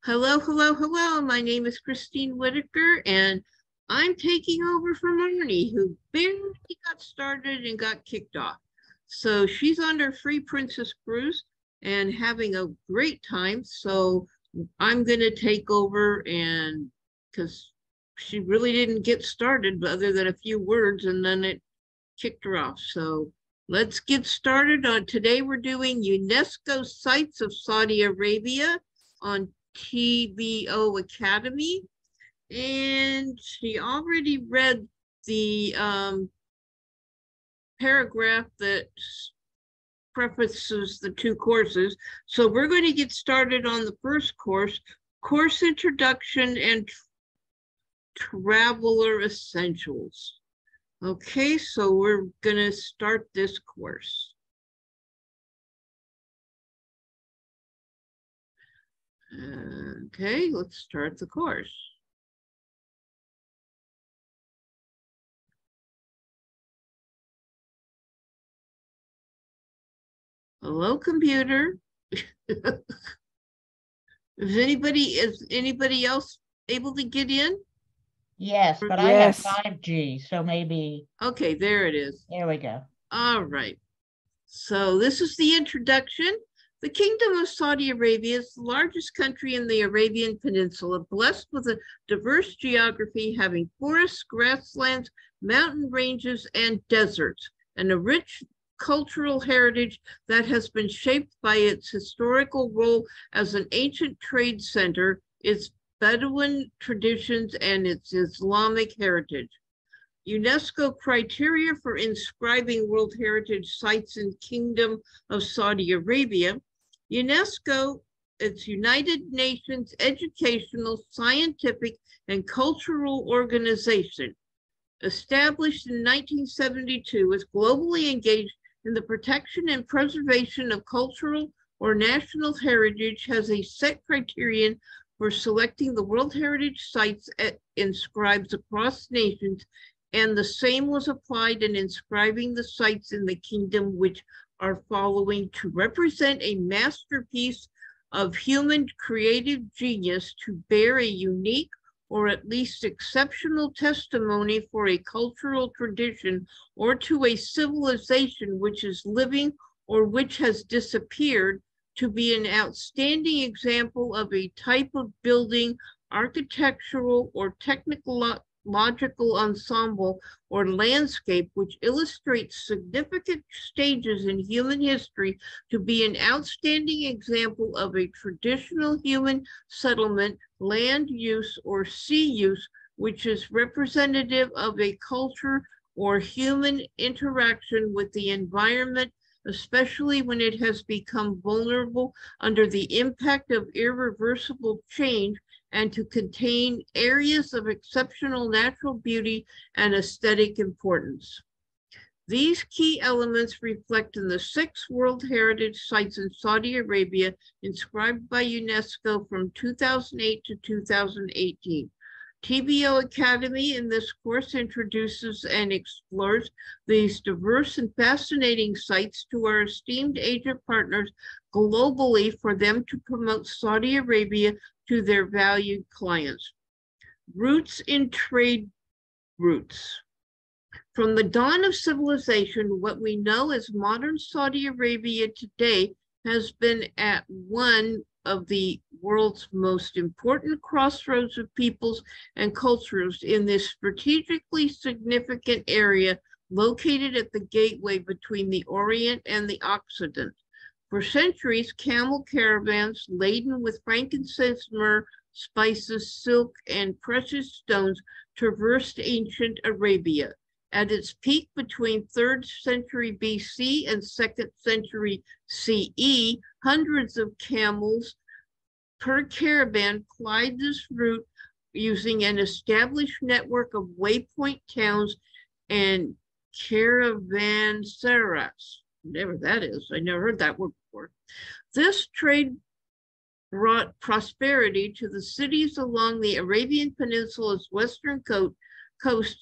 Hello, hello, hello. My name is Christine Whitaker, and I'm taking over for Marnie, who barely got started and got kicked off. So she's on her Free Princess cruise and having a great time. So I'm going to take over, and because she really didn't get started other than a few words, and then it kicked her off. So let's get started. On today, we're doing UNESCO sites of Saudi Arabia on TBO Academy. And she already read the paragraph that prefaces the two courses. So we're going to get started on the first course, Course Introduction and Traveler Essentials. Okay, so we're going to start this course. Okay, let's start the course. Hello, computer. Is anybody else able to get in? Yes, but I have 5G, so maybe. Okay, there it is. There we go. All right. So this is the introduction. The Kingdom of Saudi Arabia is the largest country in the Arabian Peninsula, blessed with a diverse geography, having forests, grasslands, mountain ranges, and deserts, and a rich cultural heritage that has been shaped by its historical role as an ancient trade center, its Bedouin traditions, and its Islamic heritage. UNESCO criteria for inscribing World Heritage Sites in Kingdom of Saudi Arabia. UNESCO, its United Nations Educational, Scientific, and Cultural Organization, established in 1972, is globally engaged in the protection and preservation of cultural or national heritage, has a set criterion for selecting the World Heritage Sites inscribed across nations, and the same was applied in inscribing the sites in the kingdom which are following to represent a masterpiece of human creative genius, to bear a unique or at least exceptional testimony for a cultural tradition or to a civilization which is living or which has disappeared, to be an outstanding example of a type of building, architectural or technological ensemble or landscape which illustrates significant stages in human history, to be an outstanding example of a traditional human settlement, land use, or sea use, which is representative of a culture or human interaction with the environment, especially when it has become vulnerable under the impact of irreversible change, and to contain areas of exceptional natural beauty and aesthetic importance. These key elements reflect in the 6 World Heritage Sites in Saudi Arabia inscribed by UNESCO from 2008 to 2018. TBO Academy in this course introduces and explores these diverse and fascinating sites to our esteemed agent partners globally for them to promote Saudi Arabia to their valued clients. Roots in trade routes. From the dawn of civilization, what we know as modern Saudi Arabia today has been at one of the world's most important crossroads of peoples and cultures in this strategically significant area located at the gateway between the Orient and the Occident. For centuries, camel caravans laden with frankincense, myrrh, spices, silk, and precious stones traversed ancient Arabia. At its peak between 3rd century BC and 2nd century CE, hundreds of camels per caravan plied this route using an established network of waypoint towns and caravanserais. Whatever that is, I never heard that word before. This trade brought prosperity to the cities along the Arabian Peninsula's western coast,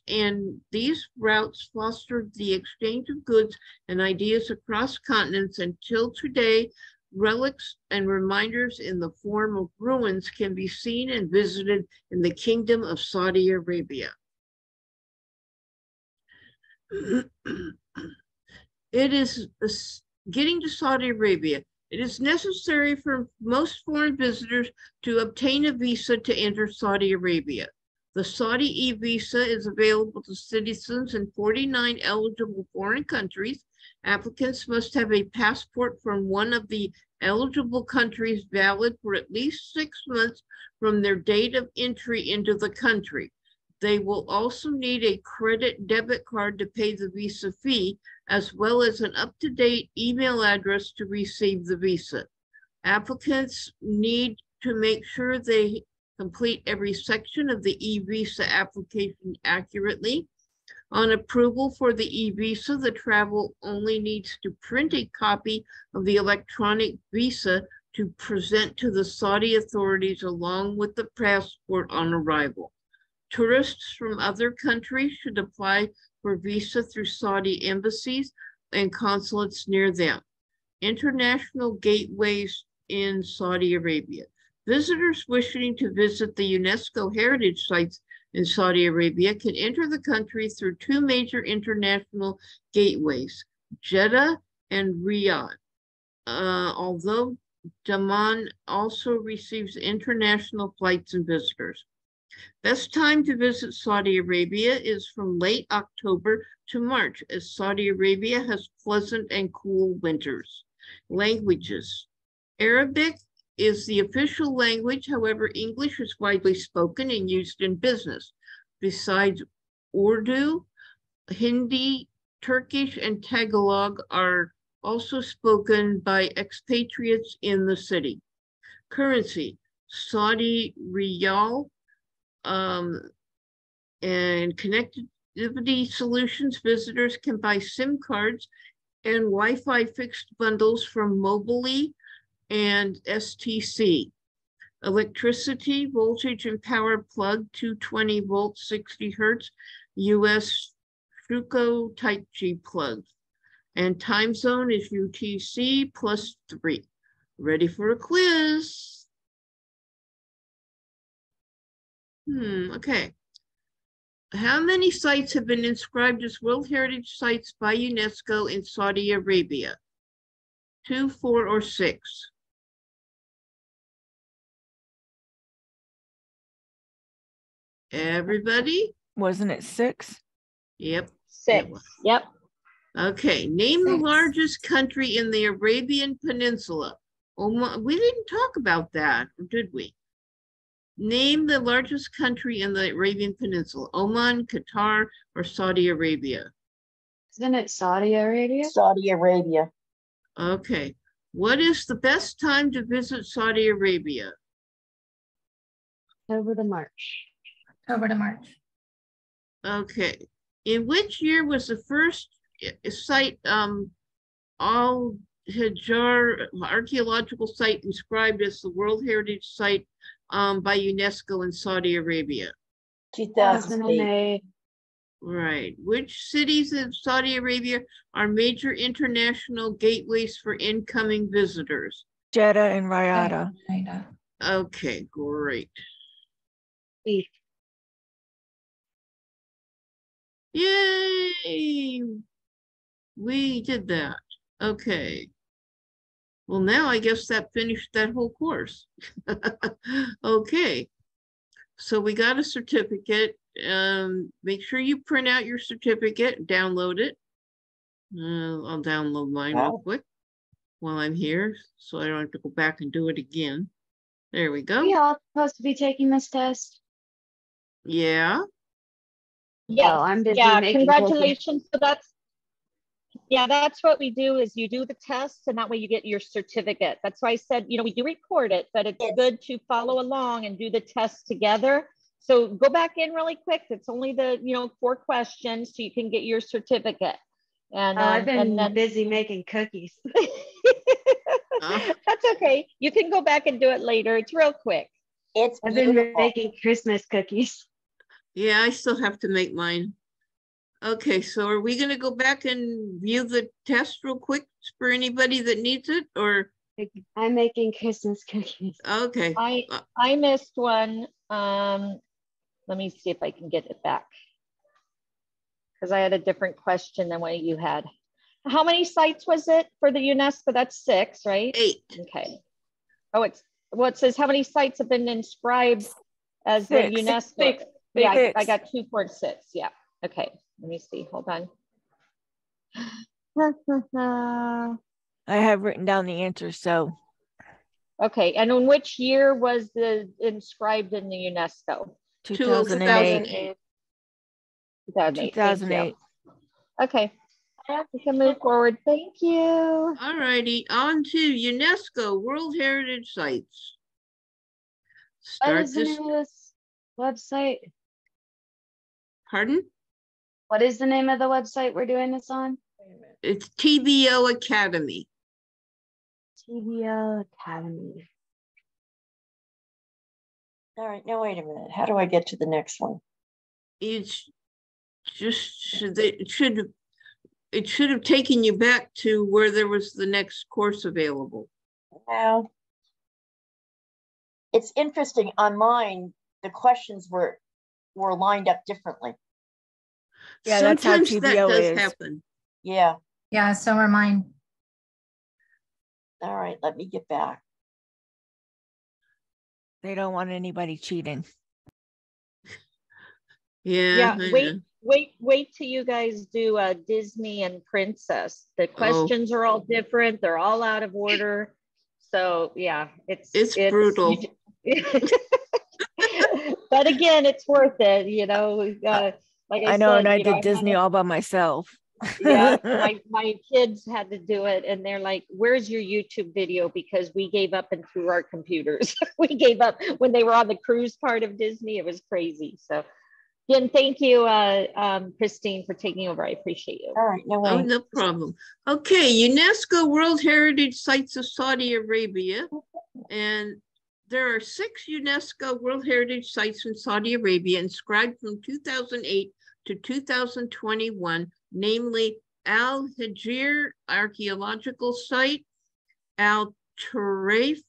and these routes fostered the exchange of goods and ideas across continents until today. relics and reminders in the form of ruins can be seen and visited in the Kingdom of Saudi Arabia. It is getting to Saudi Arabia. It is necessary for most foreign visitors to obtain a visa to enter Saudi Arabia. The Saudi e-visa is available to citizens in 49 eligible foreign countries. Applicants must have a passport from one of the eligible countries valid for at least 6 months from their date of entry into the country. They will also need a credit debit card to pay the visa fee, as well as an up-to-date email address to receive the visa. Applicants need to make sure they complete every section of the e-visa application accurately. On approval for the e-visa, the traveler only needs to print a copy of the electronic visa to present to the Saudi authorities along with the passport on arrival. Tourists from other countries should apply for visa through Saudi embassies and consulates near them. International gateways in Saudi Arabia. Visitors wishing to visit the UNESCO heritage sites in Saudi Arabia can enter the country through 2 major international gateways, Jeddah and Riyadh. Although Daman also receives international flights and visitors. Best time to visit Saudi Arabia is from late October to March, as Saudi Arabia has pleasant and cool winters. Languages. Arabic is the official language. However, English is widely spoken and used in business. Besides Urdu, Hindi, Turkish, and Tagalog are also spoken by expatriates in the city. Currency, Saudi Riyal, and connectivity solutions. Visitors can buy SIM cards and Wi-Fi fixed bundles from Mobily and STC. Electricity, voltage and power plug, 220 volts, 60 hertz, US Shuko Type G plug. And time zone is UTC +3. Ready for a quiz? Okay. How many sites have been inscribed as World Heritage Sites by UNESCO in Saudi Arabia? 2, 4, or 6? Everybody? Wasn't it 6? Yep. 6. Yep. Okay. Name the 6. largest country in the Arabian Peninsula. Oman. We didn't talk about that, or did we? Name the largest country in the Arabian Peninsula. Oman, Qatar, or Saudi Arabia? Isn't it Saudi Arabia? Saudi Arabia. Okay. What is the best time to visit Saudi Arabia? October to March. October to March. Okay. In which year was the first site, Al-Hajar archaeological site inscribed as the World Heritage Site by UNESCO in Saudi Arabia? 2008. Right. Which cities in Saudi Arabia are major international gateways for incoming visitors? Jeddah and Riyadh. Okay, great. Yay! We did that. Okay. Well, now I guess that finished that whole course. Okay. So we got a certificate. Make sure you print out your certificate, download it. I'll download mine real quick while I'm here, so I don't have to go back and do it again. There we go. We all supposed to be taking this test. Yeah. Yeah, I'm busy yeah. making Congratulations. So that's what we do is you do the test and that way you get your certificate. That's why I said, we do record it, but it's good to follow along and do the test together. So go back in really quick. It's only the, 4 questions so you can get your certificate. And I've been busy making cookies. That's okay. You can go back and do it later. It's real quick. I've been making Christmas cookies. Yeah, I still have to make mine. Okay, so are we going to go back and view the test real quick for anybody that needs it, or I'm making Christmas cookies. Okay. I missed one. Let me see if I can get it back. Because I had a different question than what you had. How many sites was it for the UNESCO? That's 6, right? 8. Okay. Oh, it says how many sites have been inscribed as the 6. UNESCO? 6. Yeah, I got 2.6. Yeah. Okay. Let me see. Hold on. I have written down the answer, so. Okay. And in which year was the inscribed in the UNESCO? 2008. 2008. Okay. We can move forward. Thank you. All righty. On to UNESCO World Heritage Sites. What is the name of this website? Pardon? What is the name of the website we're doing this on? It's TBO Academy. TBO Academy. All right, now wait a minute. How do I get to the next one? It's just, it should have taken you back to where there was the next course available. Now, it's interesting. On mine, the questions were lined up differently. Yeah, that's how Sometimes that TBO does is. happen. Yeah. Yeah, so are mine. All right, let me get back. They don't want anybody cheating. Yeah. Wait till you guys do Disney and Princess. The questions are all different. They're all out of order. So yeah, it's brutal. But again, it's worth it, you know. Like I know, said, and I you know, did Disney all by myself. Yeah, my kids had to do it, and they're like, "Where's your YouTube video?" Because we gave up and threw our computers. We gave up when they were on the cruise part of Disney. It was crazy. So, again, thank you, Christine, for taking over. I appreciate you. All right, no way. Oh, no problem. Okay, UNESCO World Heritage Sites of Saudi Arabia. And there are 6 UNESCO World Heritage Sites in Saudi Arabia inscribed from 2008 to 2021, namely Al Hijr Archaeological Site, Al Turaif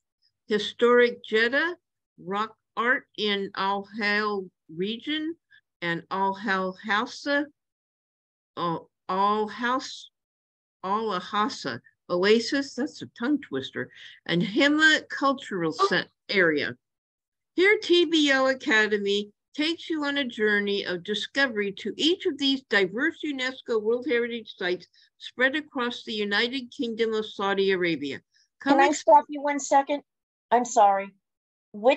Historic Jeddah, Rock Art in Al Hal region, and Al Hassa, Al Ahassa Oasis, that's a tongue twister, and Hema Cultural Area. Here, TBO Academy takes you on a journey of discovery to each of these diverse UNESCO World Heritage Sites spread across the United Kingdom of Saudi Arabia. Can I stop you 1 second? I'm sorry. I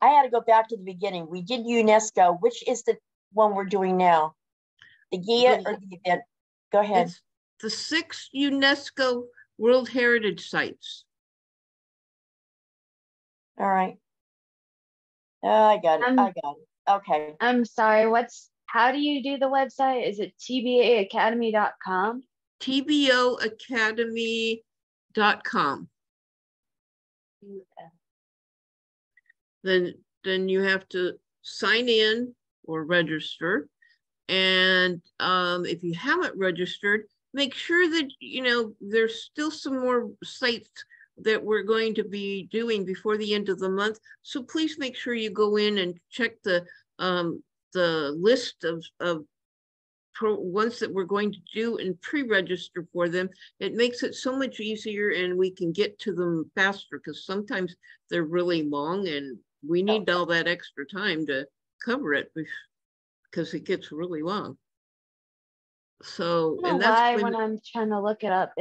had to go back to the beginning. We did UNESCO. Which is the one we're doing now? The GIA or the event? Go ahead. It's the 6 UNESCO World Heritage Sites. All right. I got it. I got it. Okay. I'm sorry. How do you do the website? Is it tbaacademy.com? tboacademy.com. Then you have to sign in or register. And if you haven't registered, make sure that, you know, there's still some more sites that we're going to be doing before the end of the month. So please make sure you go in and check the list of ones that we're going to do and pre-register for them. It makes it so much easier and we can get to them faster because sometimes they're really long and we need all that extra time to cover it because it gets really long. So, and that's when I'm trying to look it up,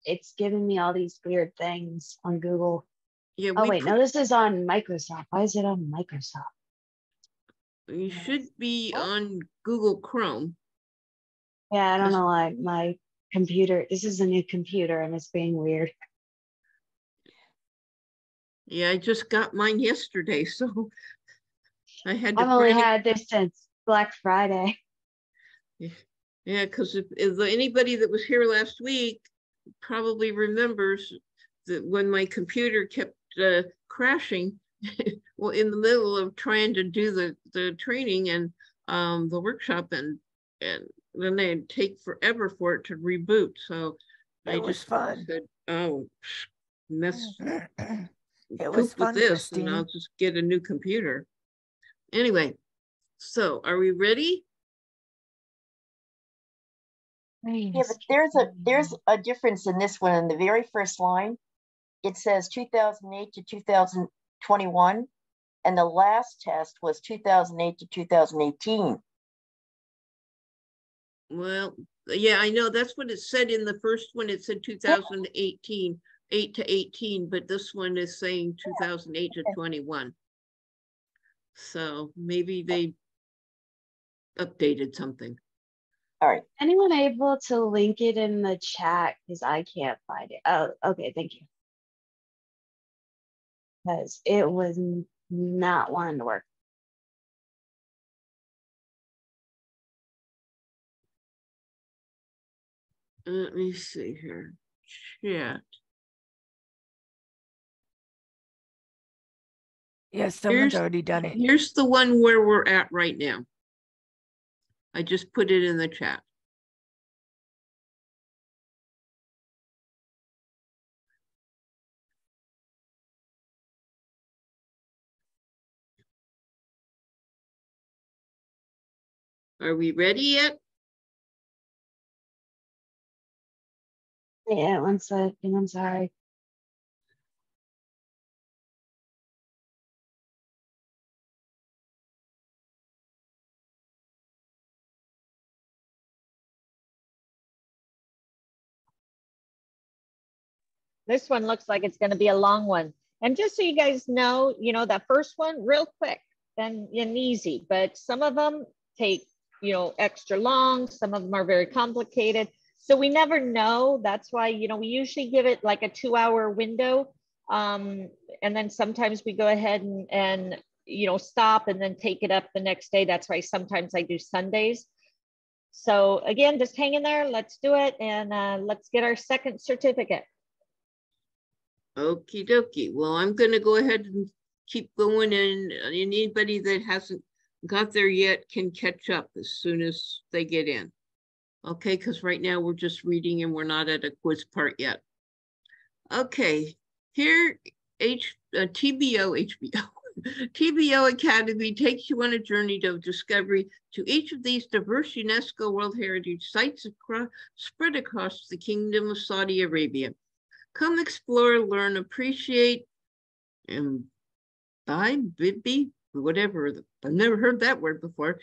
it's giving me all these weird things on Google. Yeah. Oh wait, no, this is on Microsoft. Why is it on Microsoft? You should be on Google Chrome. Yeah, I don't know why my computer. This is a new computer and it's being weird. Yeah, I just got mine yesterday, so I had to. I've only had this since Black Friday. Yeah, because if anybody that was here last week probably remembers that when my computer kept crashing, well, in the middle of trying to do the training and the workshop, and then they'd take forever for it to reboot. So I just said, oh, mess It was poop fun, with this, and I'll Christine. just get a new computer. Anyway, so are we ready? Yeah, but there's a difference in this one. In the very first line, it says 2008 to 2021, and the last test was 2008 to 2018. Well, yeah, I know that's what it said in the first one. It said 2018, 8 to 18, but this one is saying 2008 to 21. So maybe they updated something. All right. Anyone able to link it in the chat? Because I can't find it. Oh, okay, thank you. Because it was not wanting to work. Let me see here. Chat. Yes, someone's already done it. Here's the one where we're at right now. I just put it in the chat. Are we ready yet? Yeah, 1 second. I'm sorry. This one looks like it's going to be a long one. And just so you guys know, that first one, real quick and easy, but some of them take, extra long. Some of them are very complicated. So we never know. That's why, we usually give it like a 2-hour window. And then sometimes we go ahead and stop and then take it up the next day. That's why sometimes I do Sundays. So again, just hang in there. Let's do it. And let's get our second certificate. Okie dokie. Well, I'm going to go ahead and keep going, and anybody that hasn't got there yet can catch up as soon as they get in. Okay, because right now we're just reading and we're not at a quiz part yet. Okay, here TBO Academy takes you on a journey of discovery to each of these diverse UNESCO World Heritage sites spread across the Kingdom of Saudi Arabia. Come explore, learn, appreciate, and whatever. I've never heard that word before.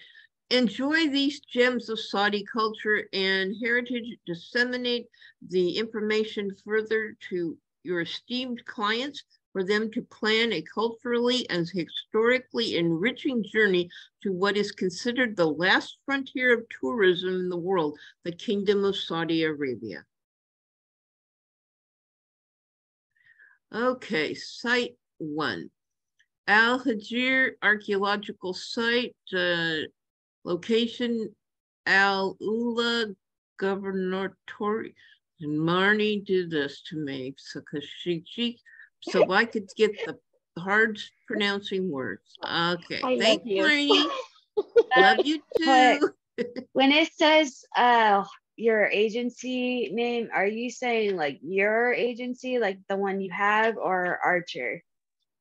Enjoy these gems of Saudi culture and heritage. Disseminate the information further to your esteemed clients for them to plan a culturally and historically enriching journey to what is considered the last frontier of tourism in the world, the Kingdom of Saudi Arabia. Okay, site 1. Al Hajir Archaeological Site, location Al Ula Governoratory. And Marnie did this to me so I could get the hard pronouncing words. Okay, thanks, Marnie. Love you too. When it says your agency name, are you saying like your agency, like the one you have, or Archer?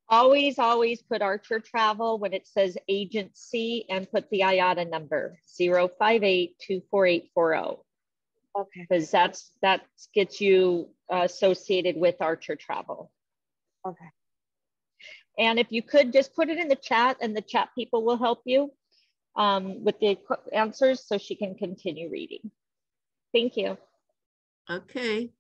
Always put Archer Travel when it says agency and put the IATA number 058-24840. Okay. Because that gets you associated with Archer Travel. Okay. And if you could just put it in the chat, and the chat people will help you with the answers so she can continue reading. Thank you. Okay.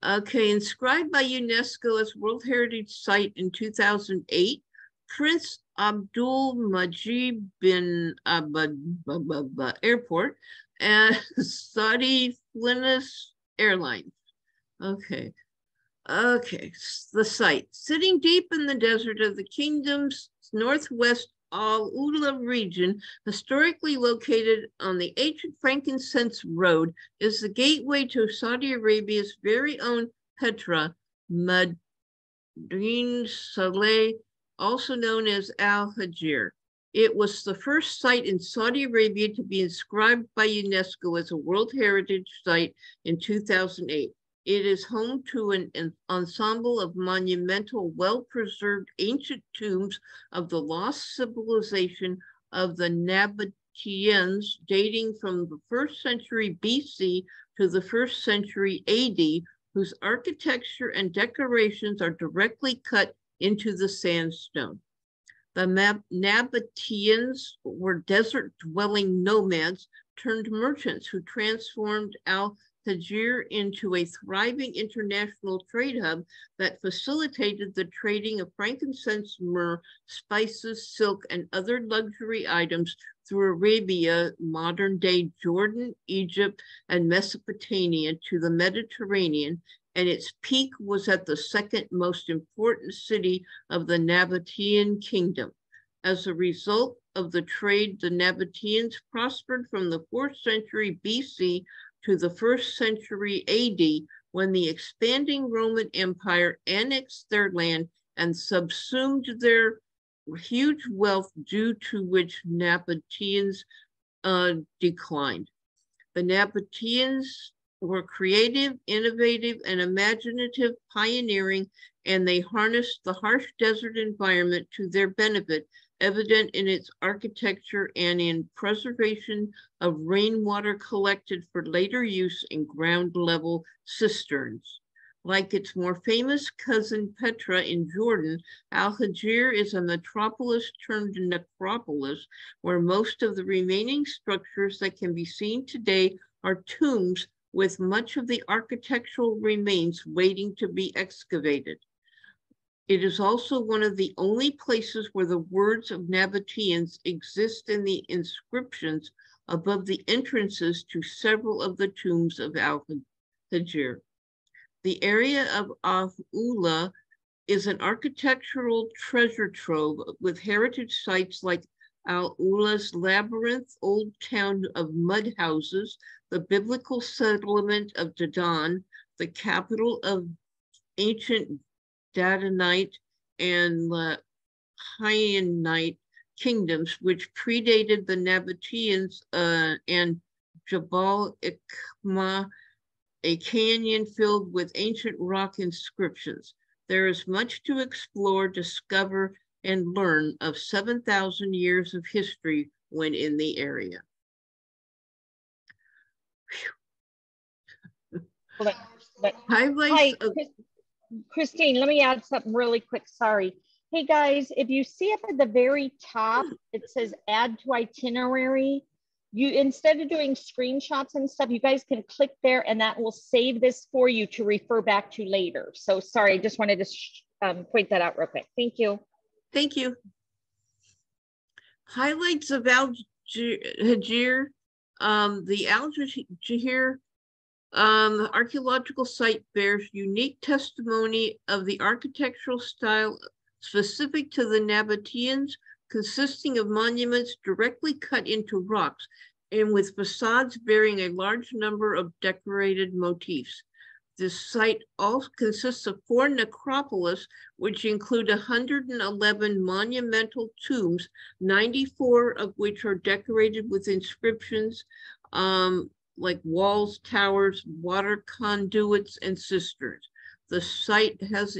Okay, inscribed by UNESCO as World Heritage Site in 2008, Prince Abdul Majid bin Airport and Saudi Flynas Airlines. Okay. Okay, the site. Sitting deep in the desert of the kingdom's northwest Al Ula region, historically located on the ancient frankincense road, is the gateway to Saudi Arabia's very own Petra, Madinat Saleh, also known as Al Hajir. It was the first site in Saudi Arabia to be inscribed by UNESCO as a World Heritage Site in 2008. It is home to an ensemble of monumental, well-preserved ancient tombs of the lost civilization of the Nabateans, dating from the 1st century BC to the 1st century AD, whose architecture and decorations are directly cut into the sandstone. The Nabateans were desert-dwelling nomads turned merchants who transformed Al-Hajir into a thriving international trade hub that facilitated the trading of frankincense, myrrh, spices, silk, and other luxury items through Arabia, modern-day Jordan, Egypt, and Mesopotamia to the Mediterranean, and its peak was at the second most important city of the Nabatean kingdom. As a result of the trade, the Nabateans prospered from the 4th century BC to the 1st century AD, when the expanding Roman Empire annexed their land and subsumed their huge wealth, due to which Nabateans declined. The Nabateans were creative, innovative, and imaginative, pioneering, and they harnessed the harsh desert environment to their benefit, evident in its architecture and in preservation of rainwater collected for later use in ground-level cisterns. Like its more famous cousin Petra in Jordan, Al-Hajir is a metropolis turned necropolis, where most of the remaining structures that can be seen today are tombs, with much of the architectural remains waiting to be excavated. It is also one of the only places where the words of Nabateans exist in the inscriptions above the entrances to several of the tombs of Al-Hajir. The area of Al-Ula is an architectural treasure trove with heritage sites like Al-Ula's labyrinth, old town of mud houses, the biblical settlement of Dedan, the capital of ancient Dadanite and Hyanite kingdoms, which predated the Nabateans, and Jabal Ikma, a canyon filled with ancient rock inscriptions. There is much to explore, discover, and learn of 7,000 years of history when in the area. Highlights of Christine, let me add something really quick. Sorry. Hey guys, if you see up at the very top, it says add to itinerary. You, instead of doing screenshots and stuff, you guys can click there and that will save this for you to refer back to later. So sorry, I just wanted to point that out real quick. Thank you. Thank you. Highlights of Al-Hajir. The Al-Hajir archaeological site bears unique testimony of the architectural style specific to the Nabateans, consisting of monuments directly cut into rocks and with facades bearing a large number of decorated motifs. This site also consists of 4 necropolis, which include 111 monumental tombs, 94 of which are decorated with inscriptions like walls, towers, water conduits, and cisterns. The site has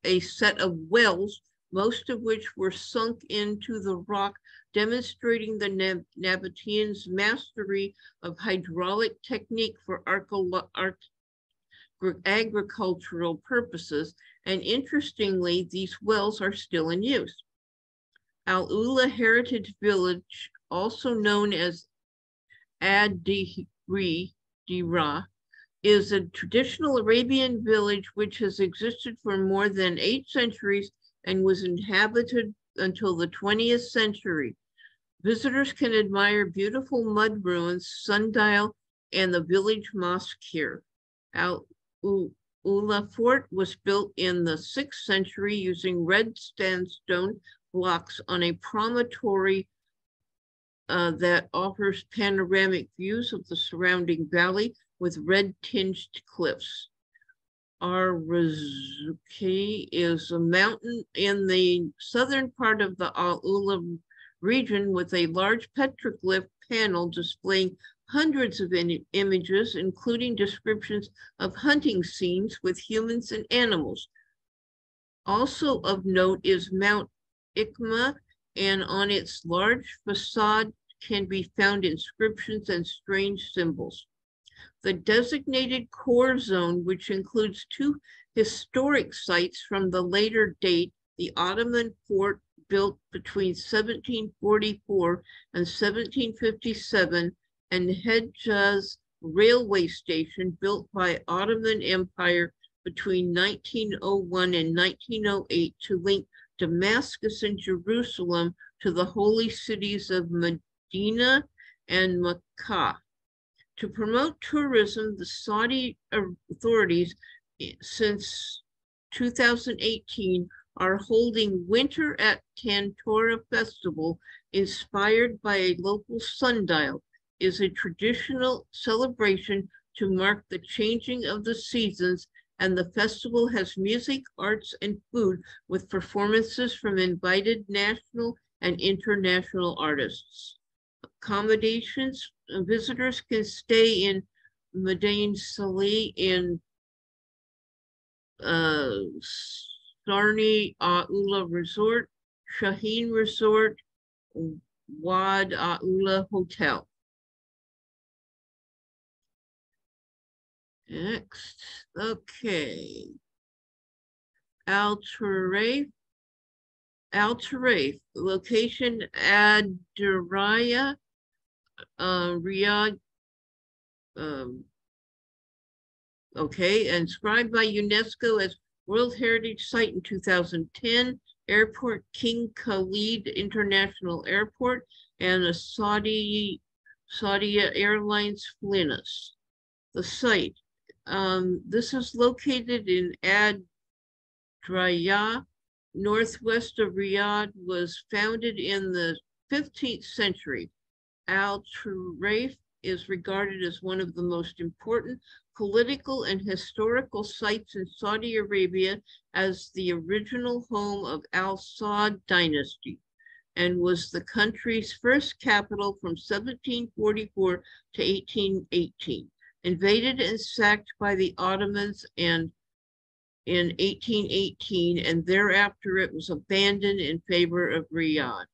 a set of wells, most of which were sunk into the rock, demonstrating the Nabateans' mastery of hydraulic technique for agricultural purposes, and interestingly, these wells are still in use. Al-Ula Heritage Village, also known as Ad-Dira, is a traditional Arabian village which has existed for more than 8 centuries and was inhabited until the 20th century. Visitors can admire beautiful mud ruins, sundial, and the village mosque here. Al-Ula Fort was built in the 6th century using red sandstone blocks on a promontory that offers panoramic views of the surrounding valley with red-tinged cliffs. Ar-Razuki is a mountain in the southern part of the Al-Ula region with a large petroglyph panel displaying hundreds of images, including descriptions of hunting scenes with humans and animals. Also of note is Mount Ikma, and on its large facade can be found inscriptions and strange symbols. The designated core zone, which includes two historic sites from the later date, the Ottoman fort built between 1744 and 1757, and Hedjaz railway station built by Ottoman Empire between 1901 and 1908 to link Damascus and Jerusalem to the holy cities of Medina and Mecca. To promote tourism, the Saudi authorities since 2018 are holding Winter at Tantora Festival, inspired by a local sundial. Is a traditional celebration to mark the changing of the seasons, and the festival has music, arts, and food with performances from invited national and international artists. Accommodations, visitors can stay in Madain Salih in Sarni Ula Resort, Shaheen Resort, Wad Ula Hotel. Next, okay. Al Tarif, location Adiraya, Riyadh, okay, inscribed by UNESCO as World Heritage Site in 2010, Airport King Khalid International Airport, and a Saudi Airlines Flinas. The site, this is located in Adraya, northwest of Riyadh, was founded in the 15th century. Al Tarif is regarded as one of the most important political and historical sites in Saudi Arabia as the original home of Al Saud dynasty, and was the country's first capital from 1744 to 1818. Invaded and sacked by the Ottomans and in 1818, and thereafter it was abandoned in favor of Riyadh.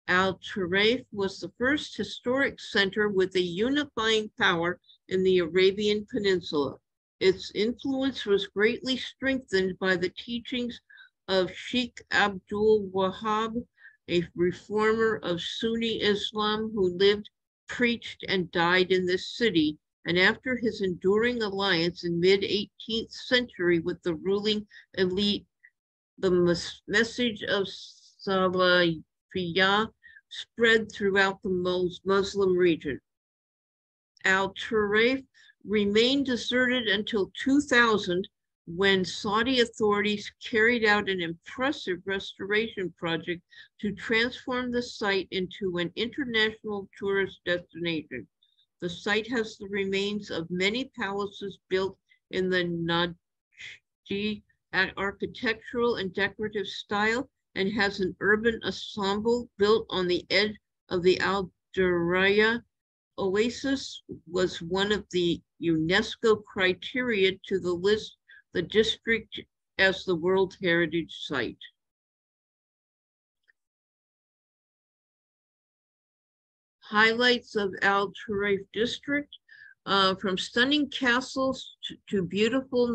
Al Tarif was the first historic center with a unifying power in the Arabian Peninsula. Its influence was greatly strengthened by the teachings of Sheikh Abdul Wahab, a reformer of Sunni Islam who lived, preached, and died in this city, and after his enduring alliance in mid-18th century with the ruling elite, the message of Salafiyah spread throughout the Muslim region. Al Tarif remained deserted until 2000, when Saudi authorities carried out an impressive restoration project to transform the site into an international tourist destination. The site has the remains of many palaces built in the Najdi architectural and decorative style, and has an urban ensemble built on the edge of the Al Diraya Oasis. Was one of the UNESCO criteria to the list the district as the World Heritage Site. Highlights of Al Tarif district, from stunning castles to beautiful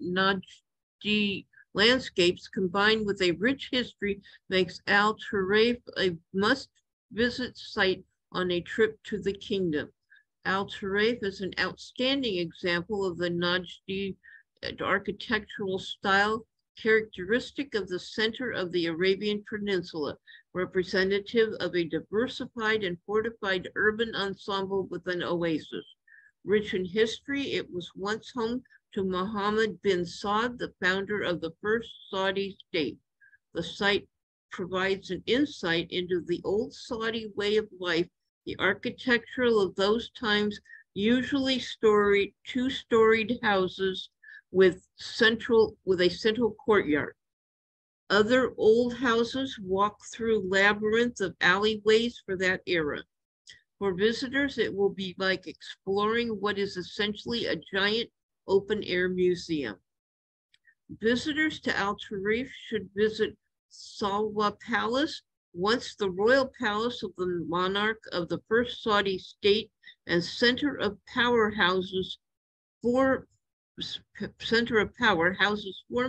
Najdi landscapes combined with a rich history makes Al Tarif a must-visit site on a trip to the kingdom. Al Tarif is an outstanding example of the Najdi architectural style characteristic of the center of the Arabian Peninsula, representative of a diversified and fortified urban ensemble with an oasis. Rich in history, it was once home to Mohammed bin Saud, the founder of the first Saudi state. The site provides an insight into the old Saudi way of life, the architectural of those times, usually two-storied houses with a central courtyard. Other old houses walk through labyrinth of alleyways for that era. For visitors, it will be like exploring what is essentially a giant open-air museum. Visitors to Al Tarif should visit Salwa Palace, once the royal palace of the monarch of the first Saudi state and center of power houses four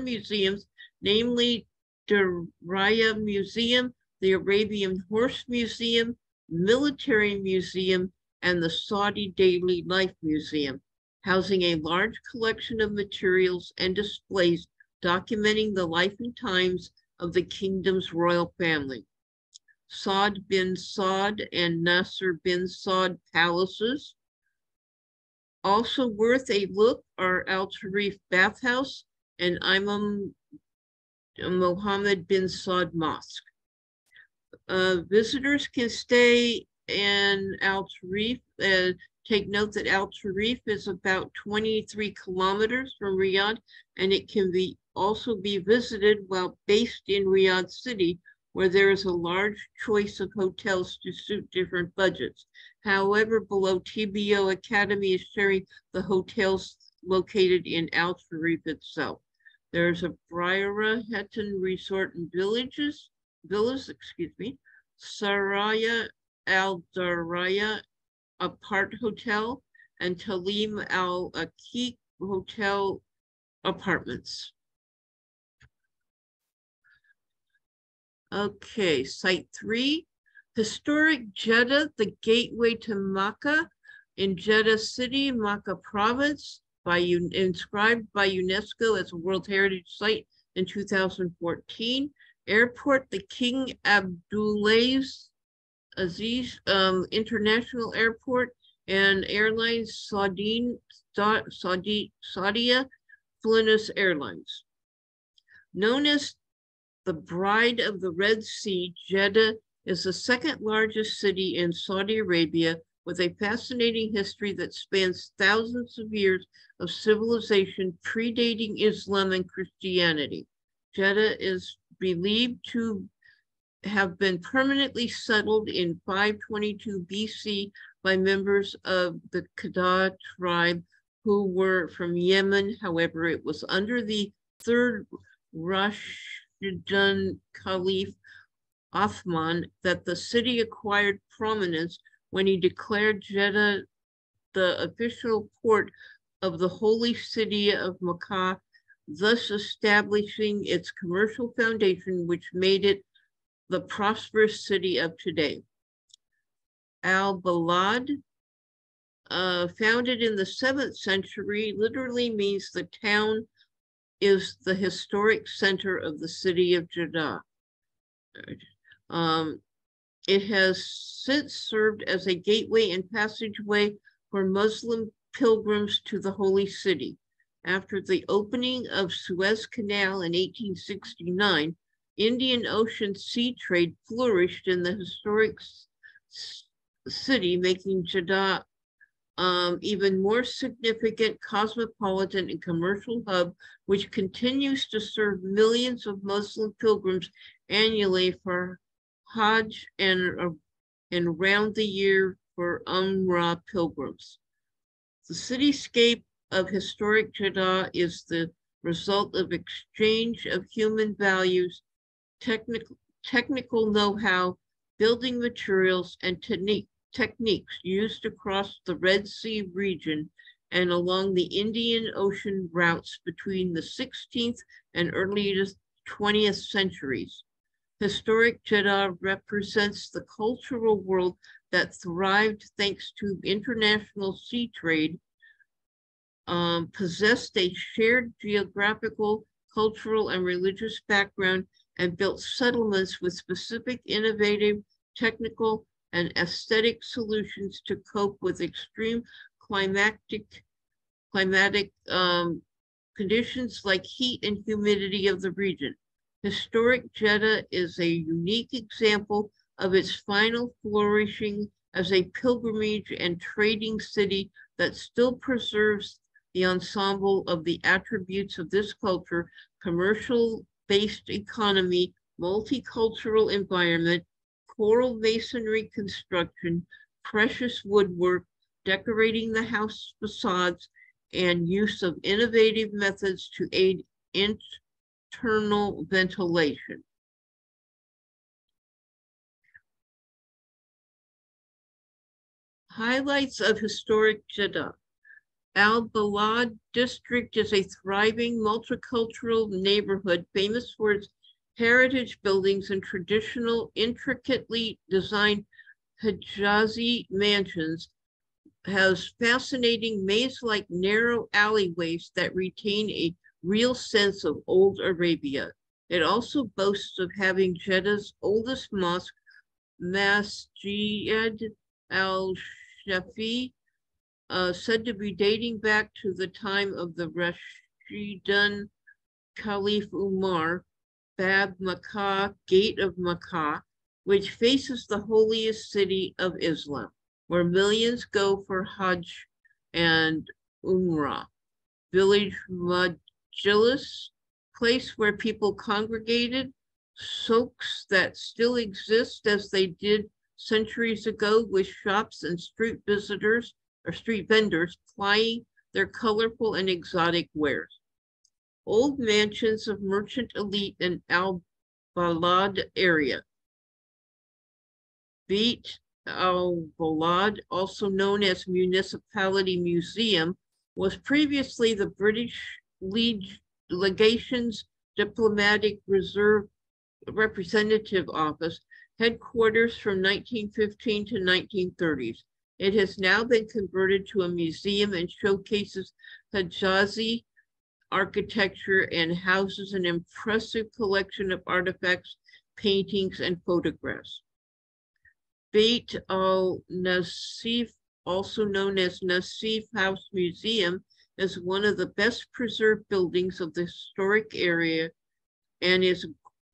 museums, namely Diraya Museum, the Arabian Horse Museum, Military Museum, and the Saudi Daily Life Museum, housing a large collection of materials and displays documenting the life and times of the kingdom's royal family. Saad bin Saud and Nasser bin Saud palaces. Also worth a look are Al Tarif Bathhouse and Imam Mohammed bin Saud Mosque. Visitors can stay in Al Tarif. Take note that Al Tarif is about 23 kilometers from Riyadh, and it can also be visited while based in Riyadh City, where there is a large choice of hotels to suit different budgets. However, below TBO Academy is sharing the hotels located in Al Tarif itself. There's a Briara Hetan Resort and Villas, Saraya Al Daraya Apart Hotel, and Talim Al Akik Hotel Apartments. Okay, Site 3, Historic Jeddah, the gateway to Makkah in Jeddah City, Makkah Province, inscribed by UNESCO as a World Heritage Site in 2014. Airport, the King Abdulaziz International Airport, and Airlines Saudia Flunas Airlines. Known as the Bride of the Red Sea, Jeddah is the second largest city in Saudi Arabia, with a fascinating history that spans thousands of years of civilization predating Islam and Christianity. Jeddah is believed to have been permanently settled in 522 BC by members of the Qadda tribe who were from Yemen. However, it was under the third Rashidun Caliph Othman that the city acquired prominence when he declared Jeddah the official port of the holy city of Makkah, thus establishing its commercial foundation, which made it the prosperous city of today. Al-Balad, founded in the 7th century, literally means the town is the historic center of the city of Jeddah. It has since served as a gateway and passageway for Muslim pilgrims to the holy city. After the opening of Suez Canal in 1869, Indian Ocean sea trade flourished in the historic city, making Jeddah even more significant cosmopolitan and commercial hub, which continues to serve millions of Muslim pilgrims annually for Hajj and round the year for Umrah pilgrims. The cityscape of historic Jeddah is the result of exchange of human values, technical know-how, building materials, and techniques used across the Red Sea region and along the Indian Ocean routes between the 16th and early 20th centuries. Historic Jeddah represents the cultural world that thrived thanks to international sea trade, possessed a shared geographical, cultural, and religious background, and built settlements with specific innovative, technical, and aesthetic solutions to cope with extreme climatic conditions like heat and humidity of the region. Historic Jeddah is a unique example of its final flourishing as a pilgrimage and trading city that still preserves the ensemble of the attributes of this culture: commercial-based economy, multicultural environment, coral masonry construction, precious woodwork, decorating the house facades, and use of innovative methods to aid internal ventilation. Highlights of historic Jeddah. Al-Balad district is a thriving multicultural neighborhood famous for its heritage buildings and traditional, intricately designed Hijazi mansions. Has fascinating maze-like narrow alleyways that retain a real sense of old Arabia. It also boasts of having Jeddah's oldest mosque, Masjid al-Shafi, said to be dating back to the time of the Rashidun Caliph Umar, Bab Makkah, Gate of Makkah, which faces the holiest city of Islam, where millions go for Hajj and Umrah. Village Majlis, place where people congregated, souks that still exist as they did centuries ago, with shops and street visitors or street vendors plying their colorful and exotic wares. Old mansions of merchant elite in Al-Balad area. Beit Al-Balad, also known as Municipality Museum, was previously the British Legation's Diplomatic Reserve Representative Office, headquarters from 1915 to 1930s. It has now been converted to a museum and showcases Hijazi architecture and houses an impressive collection of artifacts, paintings, and photographs. Beit al-Nasif, also known as Nasif House Museum, is one of the best preserved buildings of the historic area and is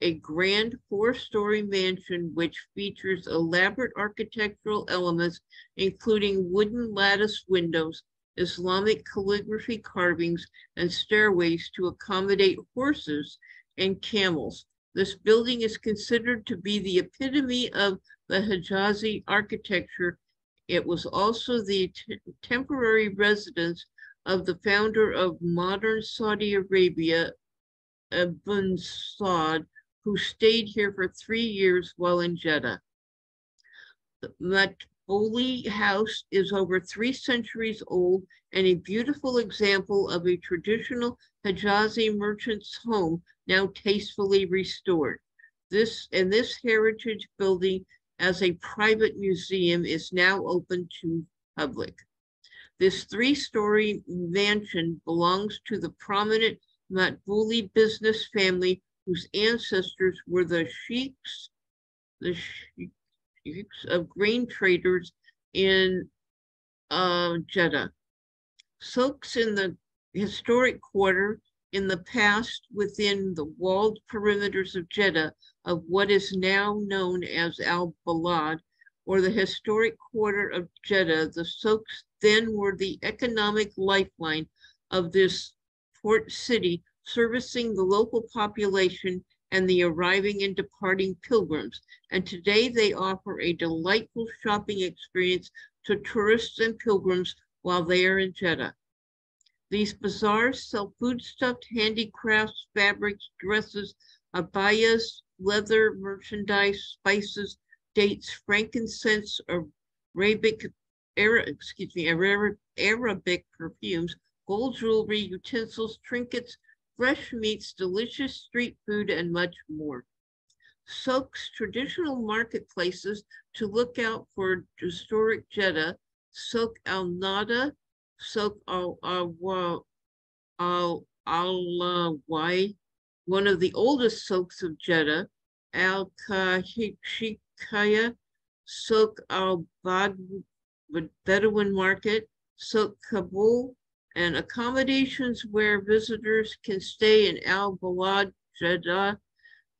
a grand four-story mansion which features elaborate architectural elements, including wooden lattice windows, Islamic calligraphy carvings, and stairways to accommodate horses and camels. This building is considered to be the epitome of the Hijazi architecture. It was also the temporary residence of the founder of modern Saudi Arabia, Ibn Saud, who stayed here for 3 years while in Jeddah. The Matbuli House is over 3 centuries old and a beautiful example of a traditional Hijazi merchant's home, now tastefully restored. This heritage building as a private museum is now open to public. This 3-story mansion belongs to the prominent Matbuli business family whose ancestors were the sheikhs of grain traders in Jeddah. Souks in the historic quarter in the past within the walled perimeters of Jeddah of what is now known as Al-Balad, or the historic quarter of Jeddah. The souks then were the economic lifeline of this port city, servicing the local population and the arriving and departing pilgrims. And today they offer a delightful shopping experience to tourists and pilgrims while they are in Jeddah. These bazaars sell foodstuffs, handicrafts, fabrics, dresses, abayas, leather merchandise, spices, dates, frankincense, Arabic perfumes, gold jewelry, utensils, trinkets, fresh meats, delicious street food, and much more. Souks, traditional marketplaces to look out for historic Jeddah: Souk al-Nada, Souk al-Awai, one of the oldest souks of Jeddah, Al-Kahikaya, Souk al-Bedouin Market, Souk Kabul, and accommodations where visitors can stay in Al-Balad, Jeddah.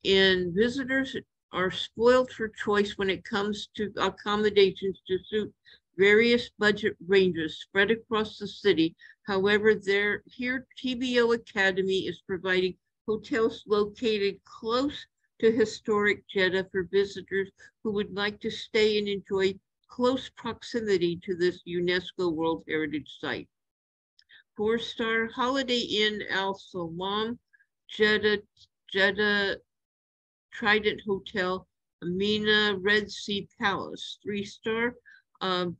Visitors are spoiled for choice when it comes to accommodations to suit various budget ranges spread across the city. However, here TBO Academy is providing hotels located close to historic Jeddah for visitors who would like to stay and enjoy close proximity to this UNESCO World Heritage Site. 4-star Holiday Inn Al Salam, Jeddah Trident Hotel, Amina Red Sea Palace. 3-star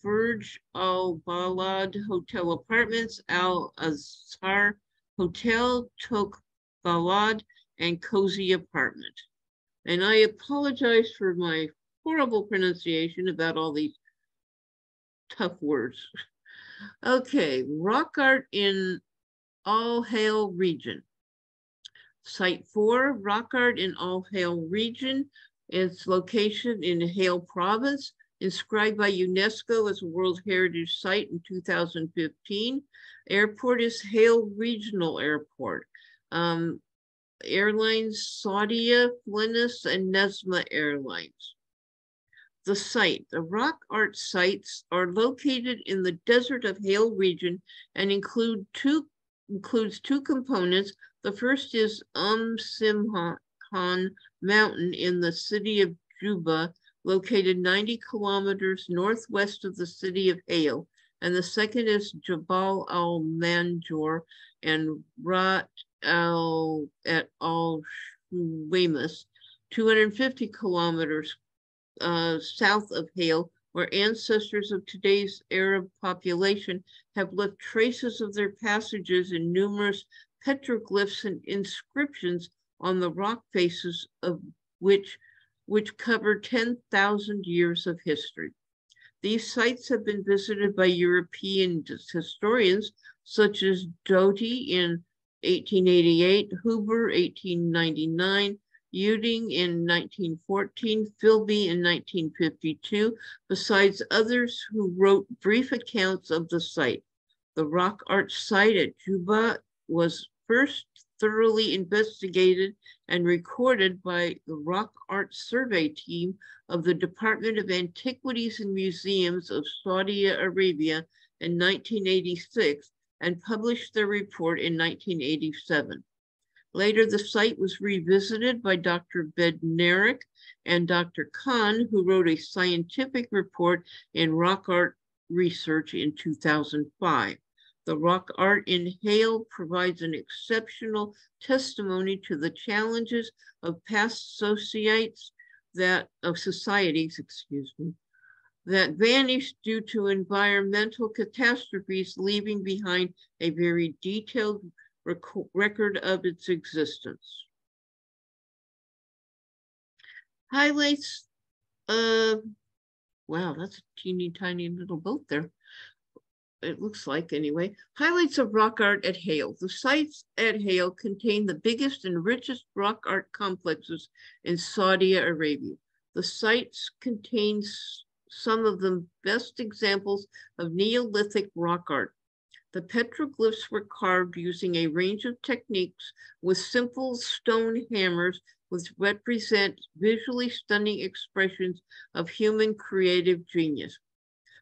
Burj Al Balad Hotel Apartments, Al Azhar Hotel, Tok Balad, and Cozy Apartment. And I apologize for my horrible pronunciation about all these tough words. Okay, rock art in Al Hail region. Site 4, rock art in Al Hail region. Its location in Hail province, inscribed by UNESCO as a World Heritage Site in 2015. Airport is Hail Regional Airport. Airlines, Saudia, Flinus, and Nesma Airlines. The site, the rock art sites are located in the desert of Hail region and includes two components. The first is Simhan Mountain in the city of Juba, located 90 kilometers northwest of the city of Hail. And the second is Jabal al-Manjor and Rat al Wemus, 250 kilometers south of Hail, where ancestors of today's Arab population have left traces of their passages in numerous petroglyphs and inscriptions on the rock faces of which cover 10,000 years of history. These sites have been visited by European historians such as Doty in 1888, Huber 1899, Uding in 1914, Philby in 1952, besides others who wrote brief accounts of the site. The rock art site at Juba was first thoroughly investigated and recorded by the Rock Art Survey Team of the Department of Antiquities and Museums of Saudi Arabia in 1986 and published their report in 1987. Later, the site was revisited by Dr. Bednarik and Dr. Khan, who wrote a scientific report in rock art research in 2005. The rock art in Hail provides an exceptional testimony to the challenges of past societies that vanished due to environmental catastrophes, leaving behind a very detailed record of its existence. Highlights of, wow, that's a teeny tiny little boat there. It looks like anyway. Highlights of rock art at Hail. The sites at Hail contain the biggest and richest rock art complexes in Saudi Arabia. The sites contain some of the best examples of Neolithic rock art. The petroglyphs were carved using a range of techniques with simple stone hammers which represent visually stunning expressions of human creative genius.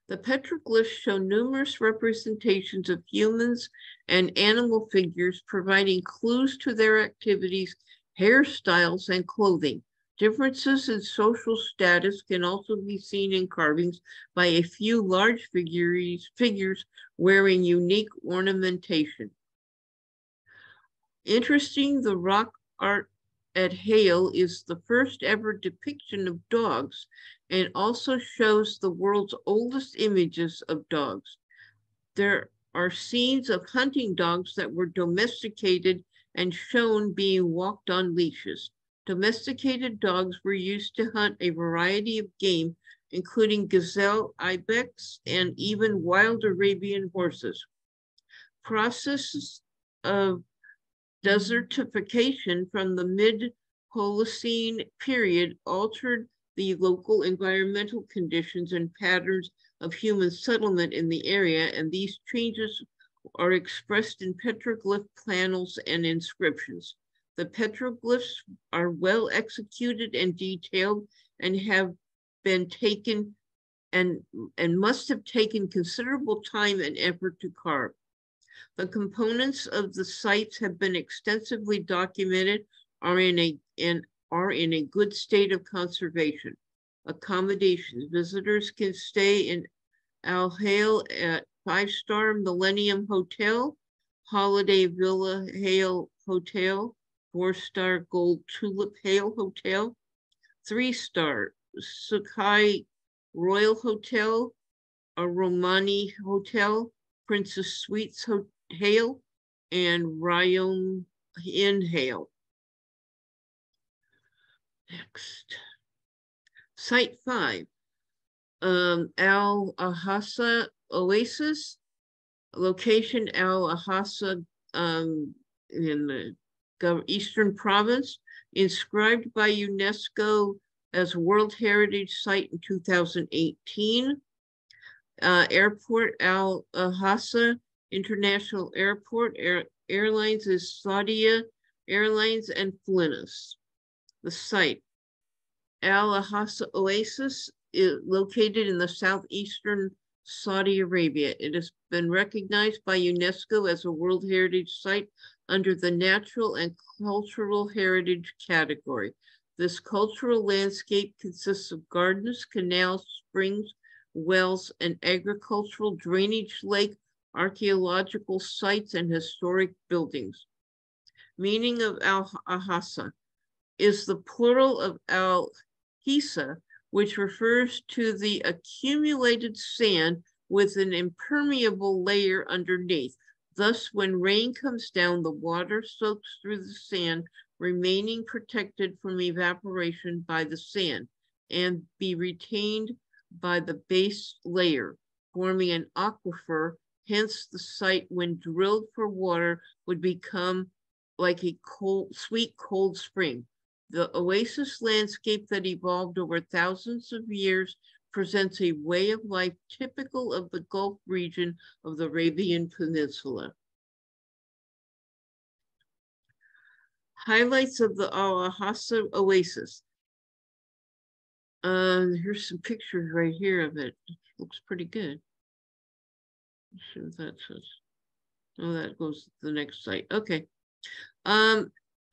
The petroglyphs show numerous representations of humans and animal figures, providing clues to their activities, hairstyles, and clothing. Differences in social status can also be seen in carvings by a few large figures wearing unique ornamentation. Interesting, the rock art at Hail is the first ever depiction of dogs and also shows the world's oldest images of dogs. There are scenes of hunting dogs that were domesticated and shown being walked on leashes. Domesticated dogs were used to hunt a variety of game, including gazelle, ibex, and even wild Arabian horses. Processes of desertification from the mid-Holocene period altered the local environmental conditions and patterns of human settlement in the area, and these changes are expressed in petroglyph panels and inscriptions. The petroglyphs are well executed and detailed and have been taken and must have taken considerable time and effort to carve. The components of the sites have been extensively documented, are in a good state of conservation. accommodations. Visitors can stay in Al Hale at 5-star Millennium Hotel, Holiday Villa Hale Hotel, 4-star Gold Tulip Hale Hotel, 3-star Sukai Royal Hotel, a Romani Hotel, Princess Suites Hale, and Rayom Inn Hale. Next. Site 5, Al Ahassa Oasis, location Al Ahassa in the Eastern Province, inscribed by UNESCO as World Heritage Site in 2018. Airport Al Ahassa International Airport. Airlines is Saudia Airlines and Flinas. The site, Al Ahassa Oasis, is located in the southeastern Saudi Arabia. It has been recognized by UNESCO as a World Heritage Site under the Natural and Cultural Heritage category. This cultural landscape consists of gardens, canals, springs, wells, and agricultural drainage lake, archaeological sites, and historic buildings. Meaning of Al Ahassa is the plural of Al Hisa, which refers to the accumulated sand with an impermeable layer underneath. Thus, when rain comes down, the water soaks through the sand, remaining protected from evaporation by the sand and be retained by the base layer, forming an aquifer. Hence, the site, when drilled for water, would become like a sweet cold spring. The oasis landscape that evolved over thousands of years presents a way of life typical of the Gulf region of the Arabian Peninsula. Highlights of the Al Ahassa Oasis. Here's some pictures right here of it. It looks pretty good. Let's see what that says. Oh, that goes to the next site. Okay.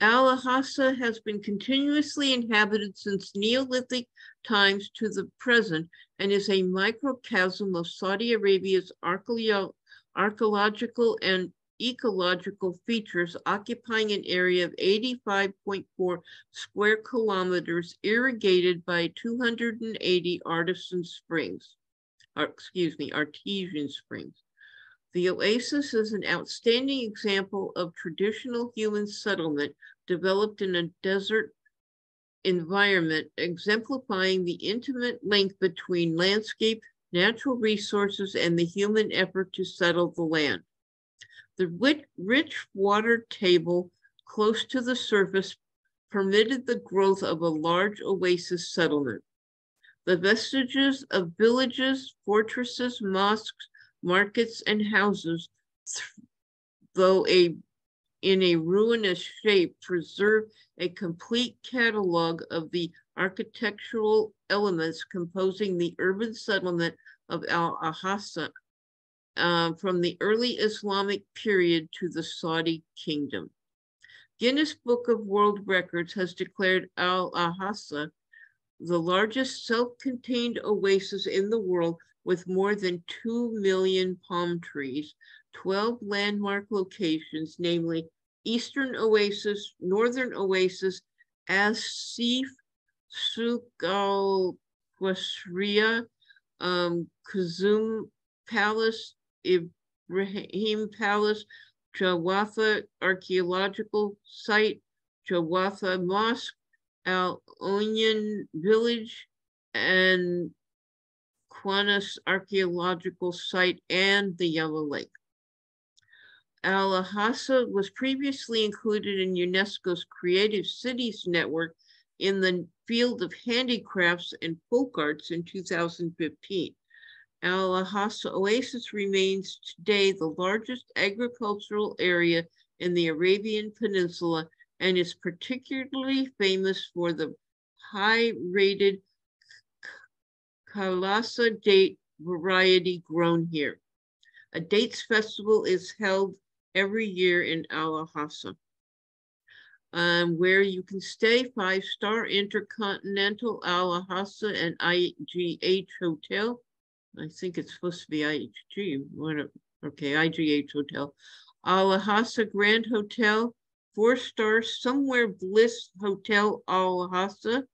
Al Ahassa has been continuously inhabited since Neolithic times to the present and is a microcosm of Saudi Arabia's archaeological and ecological features, occupying an area of 85.4 square kilometers, irrigated by 280 artesian springs. The oasis is an outstanding example of traditional human settlement developed in a desert environment, exemplifying the intimate link between landscape, natural resources, and the human effort to settle the land. The rich water table close to the surface permitted the growth of a large oasis settlement. The vestiges of villages, fortresses, mosques, markets, and houses, though in a ruinous shape, preserve a complete catalog of the architectural elements composing the urban settlement of Al Ahassa from the early Islamic period to the Saudi Kingdom. Guinness Book of World Records has declared Al Ahassa the largest self-contained oasis in the world, with more than 2 million palm trees, 12 landmark locations, namely Eastern Oasis, Northern Oasis, Asif, Souk Al Qasriya, Kazum Palace, Ibrahim Palace, Jawatha Archaeological Site, Jawatha Mosque, Al Onion Village, and Quanas Archaeological Site, and the Yellow Lake. Al Ahassa was previously included in UNESCO's Creative Cities Network in the field of handicrafts and folk arts in 2015. Al Ahassa Oasis remains today the largest agricultural area in the Arabian Peninsula and is particularly famous for the high-rated Kalasa date variety grown here. A dates festival is held every year in Al Ahassa. where you can stay, 5-star Intercontinental Al Hassa and IGH Hotel. I think it's supposed to be IHG. Okay, IGH Hotel. Al Hassa Grand Hotel, 4-star Somewhere Bliss Hotel Al Hassa,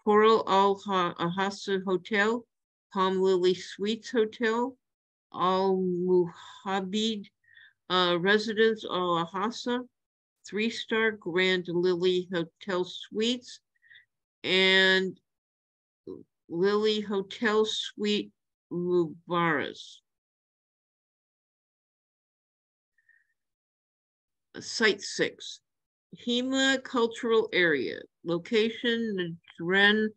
Coral Al Hassa Hotel, Palm Lily Suites Hotel, Al Muhabid Residence Al Hassa, 3-star Grand Lily Hotel Suites, and Lily Hotel Suite Mubaras. Site 6, Hema Cultural Area, location, Nadren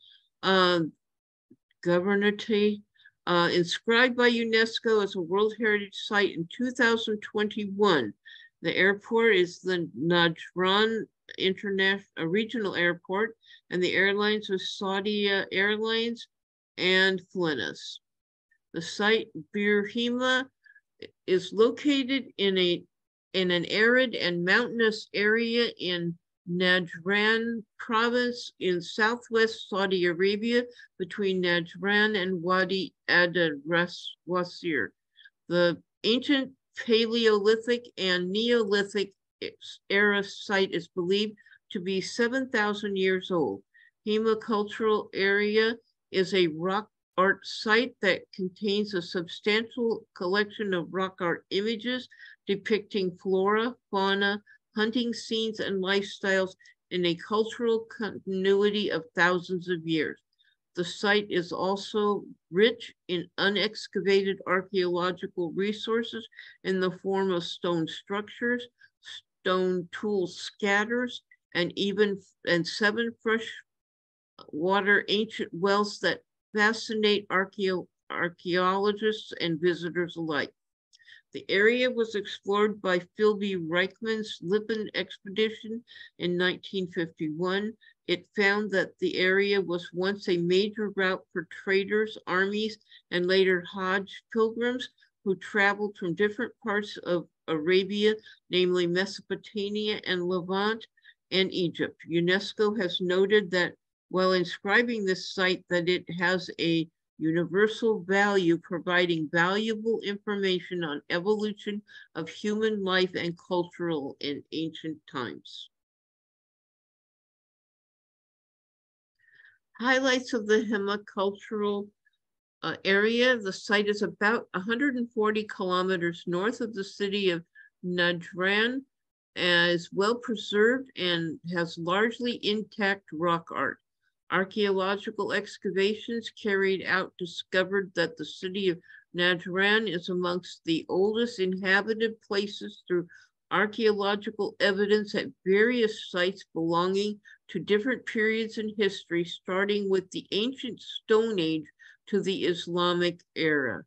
Governorate, inscribed by UNESCO as a World Heritage Site in 2021. The airport is the Najran International Regional Airport, and the airlines are Saudi Airlines and Flinus. The site, Bir Hema, is located in an arid and mountainous area in Najran province in southwest Saudi Arabia between Najran and Wadi Ad-Wasir. The ancient Paleolithic and Neolithic era site is believed to be 7,000 years old. Hema Cultural Area is a rock art site that contains a substantial collection of rock art images depicting flora, fauna, hunting scenes, and lifestyles in a cultural continuity of thousands of years. The site is also rich in unexcavated archaeological resources in the form of stone structures, stone tool scatters, and 7 freshwater ancient wells that fascinate archaeologists and visitors alike. The area was explored by Philby Reichmann's Lippen expedition in 1951. It found that the area was once a major route for traders, armies, and later Hajj pilgrims who traveled from different parts of Arabia, namely Mesopotamia and Levant and Egypt. UNESCO has noted that while inscribing this site, that it has a universal value, providing valuable information on evolution of human life and cultural in ancient times. Highlights of the Hema cultural area. The site is about 140 kilometers north of the city of Najran, is well preserved and has largely intact rock art. Archaeological excavations carried out discovered that the city of Najran is amongst the oldest inhabited places through archaeological evidence at various sites belonging to different periods in history, starting with the ancient Stone Age to the Islamic era.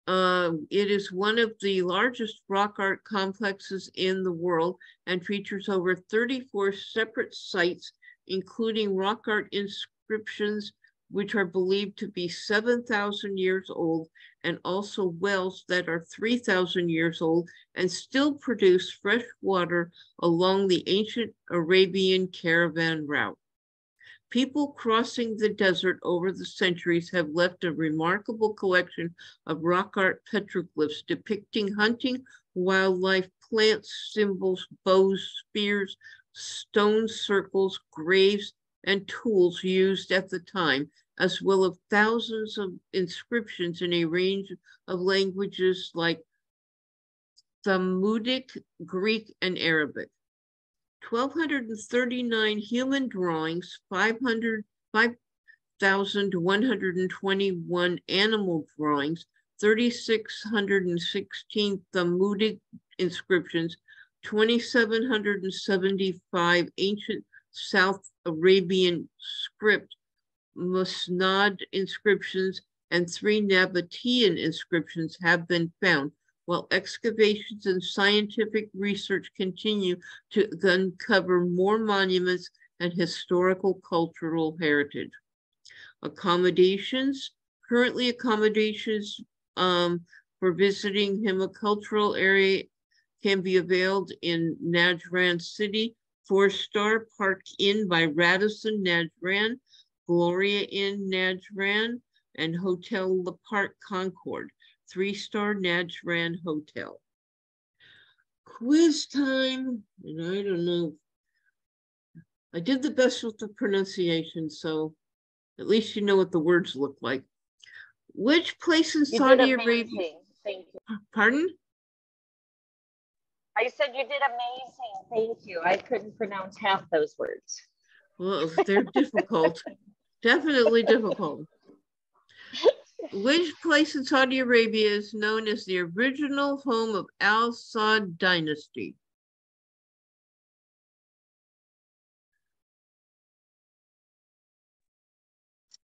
It is one of the largest rock art complexes in the world and features over 34 separate sites, including rock art inscriptions, which are believed to be 7,000 years old, and also wells that are 3,000 years old and still produce fresh water along the ancient Arabian caravan route. People crossing the desert over the centuries have left a remarkable collection of rock art petroglyphs depicting hunting, wildlife, plants, symbols, bows, spears, stone circles, graves, and tools used at the time, as well as thousands of inscriptions in a range of languages like Thamudic, Greek, and Arabic. 1,239 human drawings, 5,121 animal drawings, 3,616 Thamudic inscriptions, 2,775 ancient South Arabian script, Musnad inscriptions, and 3 Nabatean inscriptions have been found, while excavations and scientific research continue to uncover more monuments and historical cultural heritage. Accommodations. Currently, accommodations for visiting Hema cultural area can be availed in Najran City, 4-star Park Inn by Radisson Najran, Gloria Inn Najran, and Hotel Le Parc Concord, 3-star Najran Hotel. Quiz time, and I don't know. I did the best with the pronunciation, so at least you know what the words look like. Which place in Saudi Arabia? Thank you. Pardon? I said you did amazing. Thank you. I couldn't pronounce half those words. Well, they're difficult. Definitely difficult. Which place in Saudi Arabia is known as the original home of Al Saud dynasty?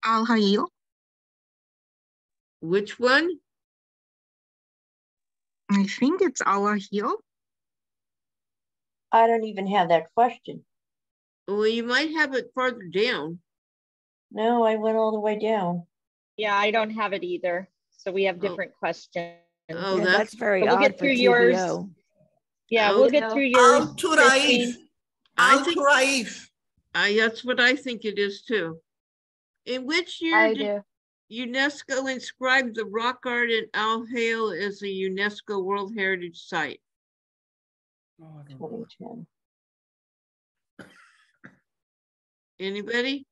Al Hayil. Which one? I think it's Al Hayil. I don't even have that question. Well, you might have it farther down. No, I went all the way down. Yeah, I don't have it either. So we have different questions. Oh, Yeah, that's very But we'll odd get for through yours. TBO. Yeah, Oh, we'll get through yours. Al Turaif. Al Turaif. That's what I think it is too. In which year I did do. UNESCO inscribe the rock art in Al Hayl as a UNESCO World Heritage Site? 2010. Anybody?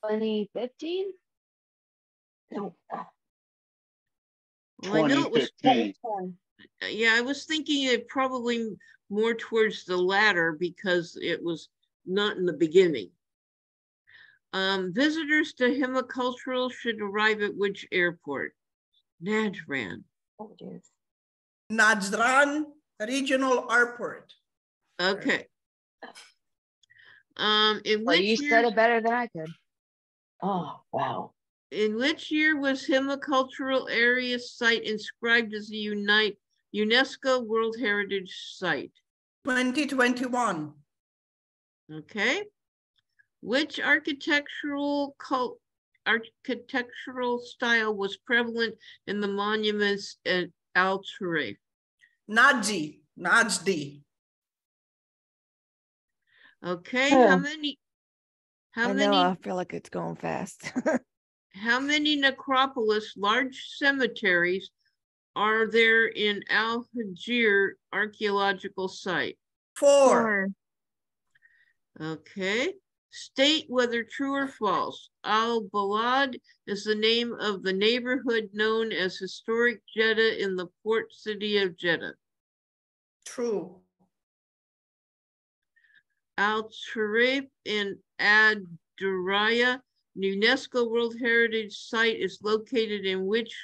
2015? No, Well, I know it was, 2010. yeah, I was thinking it probably more towards the latter because it was not in the beginning. Visitors to Hemicultural should arrive at which airport? Najran. Oh, dear. Najran Regional Airport. Okay. In Well, which you year, said it better than I could. Oh, wow. in which year was Hemicultural Area Site inscribed as a UNESCO World Heritage Site? 2021. Okay. Which architectural style was prevalent in the monuments at Al Turaif? Najdi. Okay, Oh. how I know, many I feel like it's going fast. how many necropolis, large cemeteries, are there in Al Hajir archaeological site? 4. Okay. State whether true or false. Al-Balad is the name of the neighborhood known as historic Jeddah in the port city of Jeddah. True. Al-Turaif in Ad-Duraya, UNESCO World Heritage Site, is located in which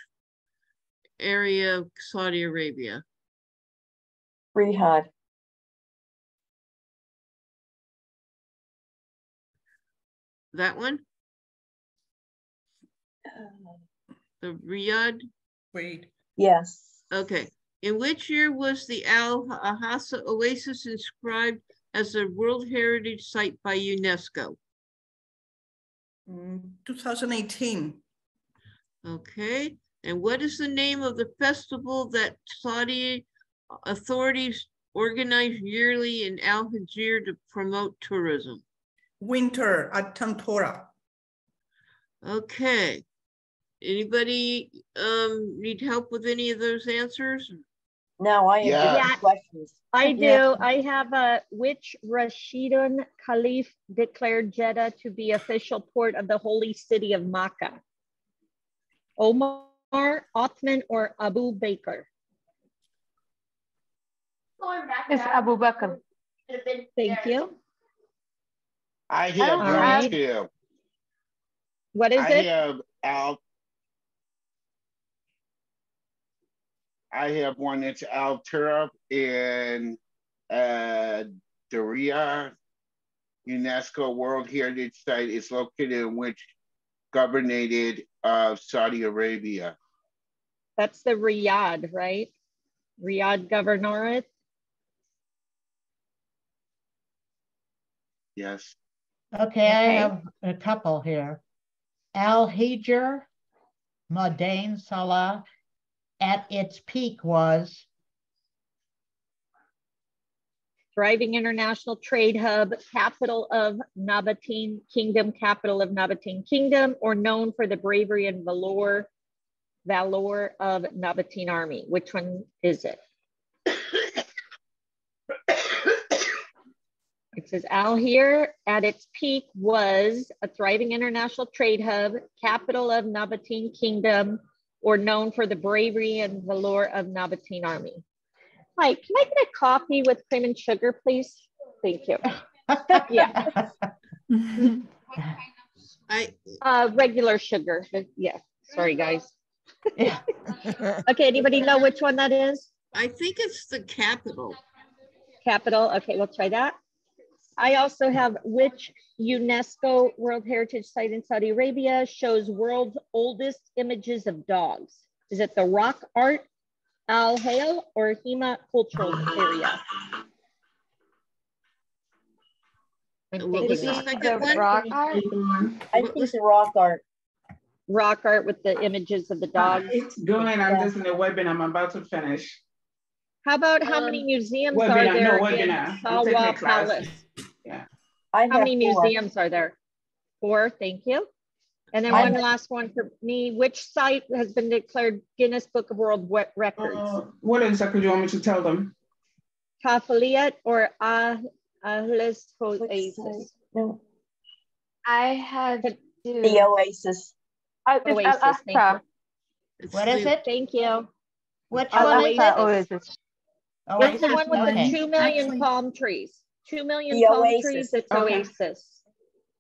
area of Saudi Arabia? Riyadh. That one? The Riyadh? Wait. Yes. Okay. In which year was the Al-Hassa Oasis inscribed as a World Heritage Site by UNESCO? 2018. Okay. And what is the name of the festival that Saudi authorities organize yearly in Al Hajir to promote tourism? Winter at Tantora. Okay. Anybody need help with any of those answers? No, I have Yeah. different questions. I do. Yeah. I have which Rashidun Caliph declared Jeddah to be official port of the holy city of Makkah? Omar, Othman, or Abu Bakr? It's Abu Bakr. Thank you. I have don't one have- too. What is I it? have one that's Al Turab in Daria UNESCO World Heritage Site is located in which governorate of Saudi Arabia? That's the Riyadh, right? Riyadh Governorate. Yes. Okay, I Okay. have a couple here. Al-Hijr, Madain Salah, at its peak was thriving international trade hub, capital of Nabatean Kingdom, capital of Nabatean Kingdom, or known for the bravery and valor of Nabatean army. Which one is it? It says Al-Hir at its peak was a thriving international trade hub, capital of Nabatean Kingdom, or known for the bravery and valor of Nabatean army. Hi, can I get a coffee with cream and sugar, please? Thank you. Yeah. Regular sugar. Yeah. Sorry, guys. Yeah. Okay, anybody know which one that is? I think it's the capital. Capital. Okay, we'll try that. I also have which UNESCO World Heritage Site in Saudi Arabia shows world's oldest images of dogs? Is it the Rock Art, Al Hayal, or Hema Cultural Area? What was the second one? Rock art? I think the rock art. Rock art with the images of the dogs. It's going. I'm just in a webinar. I'm about to finish. How about how many museums are Webinar, there no, in webinar. I'm taking Sawa a class. Palace? Yeah. I How have many 4. museums are there? 4, thank you. And then I one have- last one for me. Which site has been declared Guinness Book of World Records? What exactly do you want me to tell them? Kafaliat or Ahlis Which Oasis? side? No, I have the two. Oasis. Oasis, thank you. It's What is the- it? Thank you. Which Al one is it? Oasis. Oh, It's the one with okay. the 2 million Actually- palm trees. 2 million The palm Oasis. trees, it's Okay. Oasis.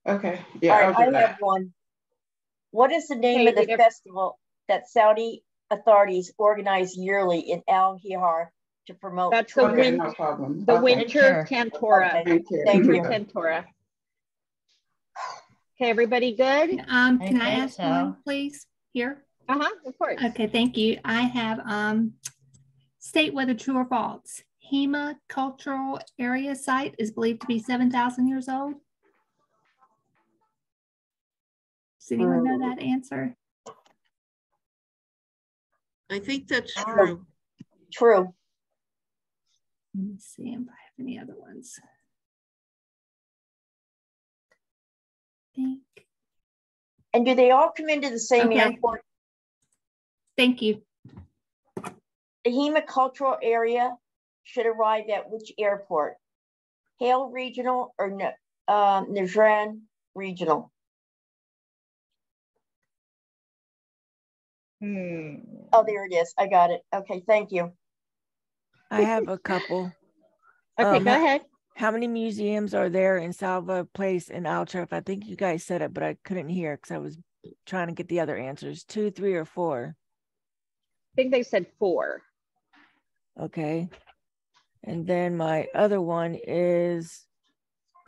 Okay. Yeah, All I'll right, do I that. have one. What is the name Okay, of the we have- festival that Saudi authorities organize yearly in Al-Hir to promote That's the Okay, tourism? no problem. The Okay. winter Tantora. Okay. Thank you. Thank Winter you. Tantora. Okay, everybody good? Can I think ask so. one, please, here? Of course. Okay, thank you. I have state whether true or false. Hema Cultural Area Site is believed to be 7,000 years old. Does anyone know that answer? I think that's true. True. Let me see if I have any other ones. Think. And do they all come into the same Okay. airport? Thank you. The Hema cultural area should arrive at which airport? Hale Regional or Najran Regional? Oh, there it is. I got it. Okay, thank you. I have a couple. Okay, go ahead. How many museums are there in Salva Place and Altref? I think you guys said it, but I couldn't hear because I was trying to get the other answers. 2, 3, or 4. I think they said 4. Okay. And then my other one is,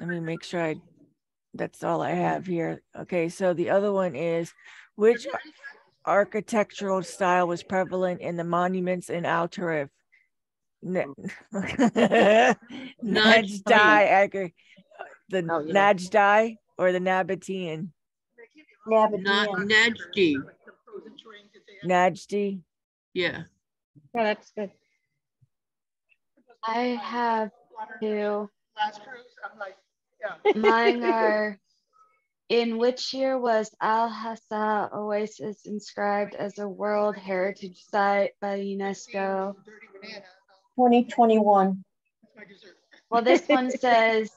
let me make sure that's all I have here. Okay, so the other one is, which architectural style was prevalent in the monuments in Al Tarif? Najdai, the Najdai or the Nabatean? Najdi. Najdi. Yeah. Yeah, that's good. I have 2. Mine are, in which year was Al-Hassa Oasis inscribed as a World Heritage Site by UNESCO? 2021. Well, this one says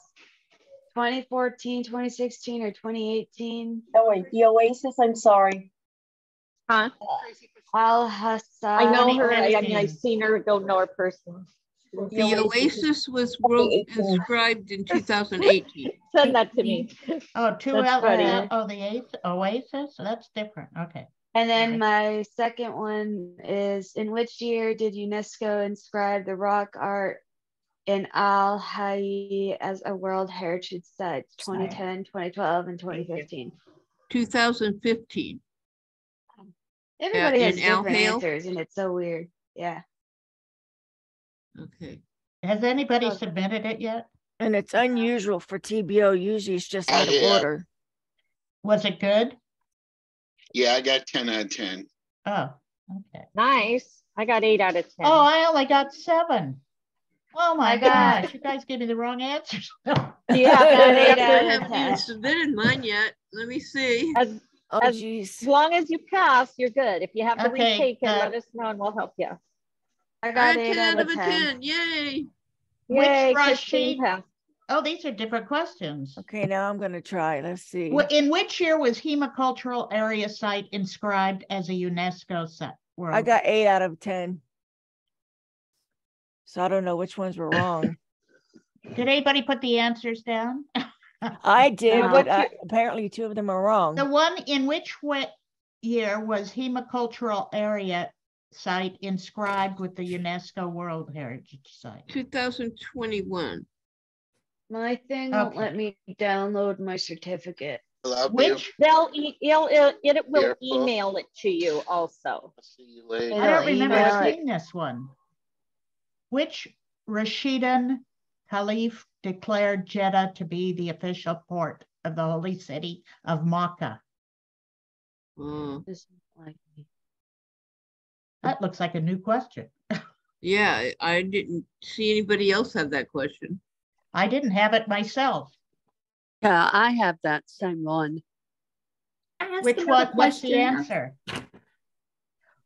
2014, 2016, or 2018. Oh, wait, the Oasis, I'm sorry. Huh? Al-Hassa. I know her. I mean, I've seen her, don't know her personally. The Oasis was world inscribed in 2018. Send that to me. Oh, two That's L. funny. Oh, the Oasis. So that's different. Okay. And then my second one is, in which year did UNESCO inscribe the rock art in Al Hayy as a World Heritage Site? 2010, 2012, and 2015. 2015. Everybody has in Al different Hayy? answers, and it's so weird. Yeah. Okay. Has anybody submitted it yet? And it's unusual for TBO. Usually it's just out of Yeah. order. Was it good? Yeah, I got 10 out of 10. Oh, okay. Nice. I got 8 out of 10. Oh, I only got 7. Oh my I got- gosh, you guys gave me the wrong answers. Yeah, I got 8 out of haven't even 10. submitted mine yet. Let me see. Oh, As geez. long as you pass, you're good. If you have to Okay, retake it, let us know and we'll help you. I I got got 8 out of 10. 10. Yay. Which Yay, Rashid? Christine passed. Oh, these are different questions. Okay, now I'm gonna try. Let's see. In which year was Hema Cultural Area Site inscribed as a UNESCO site? I got 8 out of 10. So I don't know which ones were wrong. Did anybody put the answers down? I did, No. but apparently 2 of them are wrong. The one in which year was Hema Cultural Area Site inscribed with the UNESCO World Heritage Site? 2021. My thing won't Okay. let me download my certificate. Which It will Careful. email it to you also. See you later. I don't It'll remember email it. seeing this one. Which Rashidun Caliph declared Jeddah to be the official port of the holy city of Makkah? Oh, This is like me. That looks like a new question. yeah, I didn't see anybody else have that question. I didn't have it myself. Yeah, I have that same one. I asked Which another one? What's the question. answer?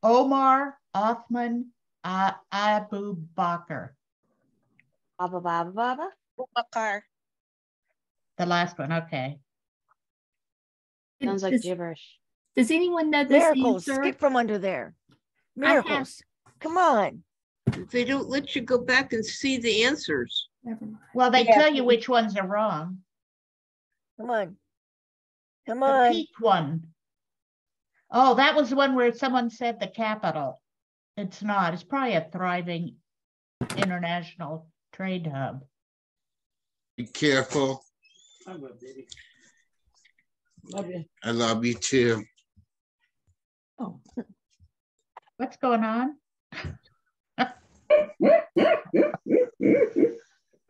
Omar Othman Abu Bakr. Baba Baba Baba. Bakar. The last one. Okay. Sounds like Does, gibberish. does anyone know this Miracles, answer? skip from under there. I have- Miracles. Come on. They don't let you go back and see the answers. Never mind. Well, they Yeah. tell you which ones are wrong. Come on. Come The on. peak one. Oh, that was the one where someone said the capital. It's not. It's probably a thriving international trade hub. Be careful. I love you too. Oh. What's going on?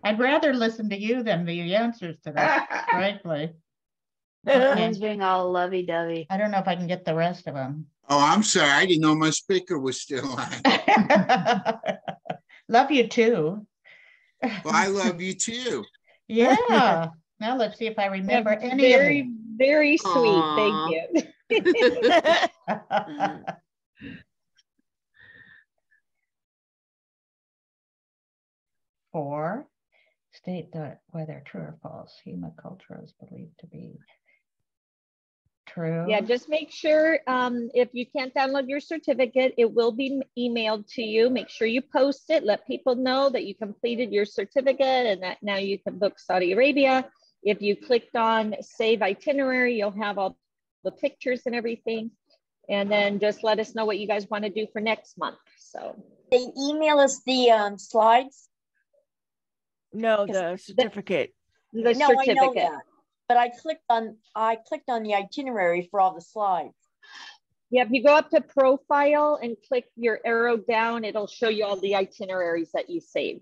I'd rather listen to you than the answers to this, frankly. Someone's being all lovey-dovey. I don't know if I can get the rest of them. Oh, I'm sorry. I didn't know my speaker was still on. Love you too. Well, I love you too. Yeah. Now let's see if I remember That's any very, of very sweet. Aw. Thank you. them. Four, state that whether true or false, Hema culture is believed to be true. Yeah, just make sure if you can't download your certificate, it will be emailed to you. Make sure you post it. Let people know that you completed your certificate and that now you can book Saudi Arabia. If you clicked on save itinerary, you'll have all the pictures and everything. And then just let us know what you guys want to do for next month. So They email us the slides. No, the certificate. the No, I know certificate. that. But I clicked on the itinerary for all the slides. Yeah, if you go up to profile and click your arrow down, it'll show you all the itineraries that you saved.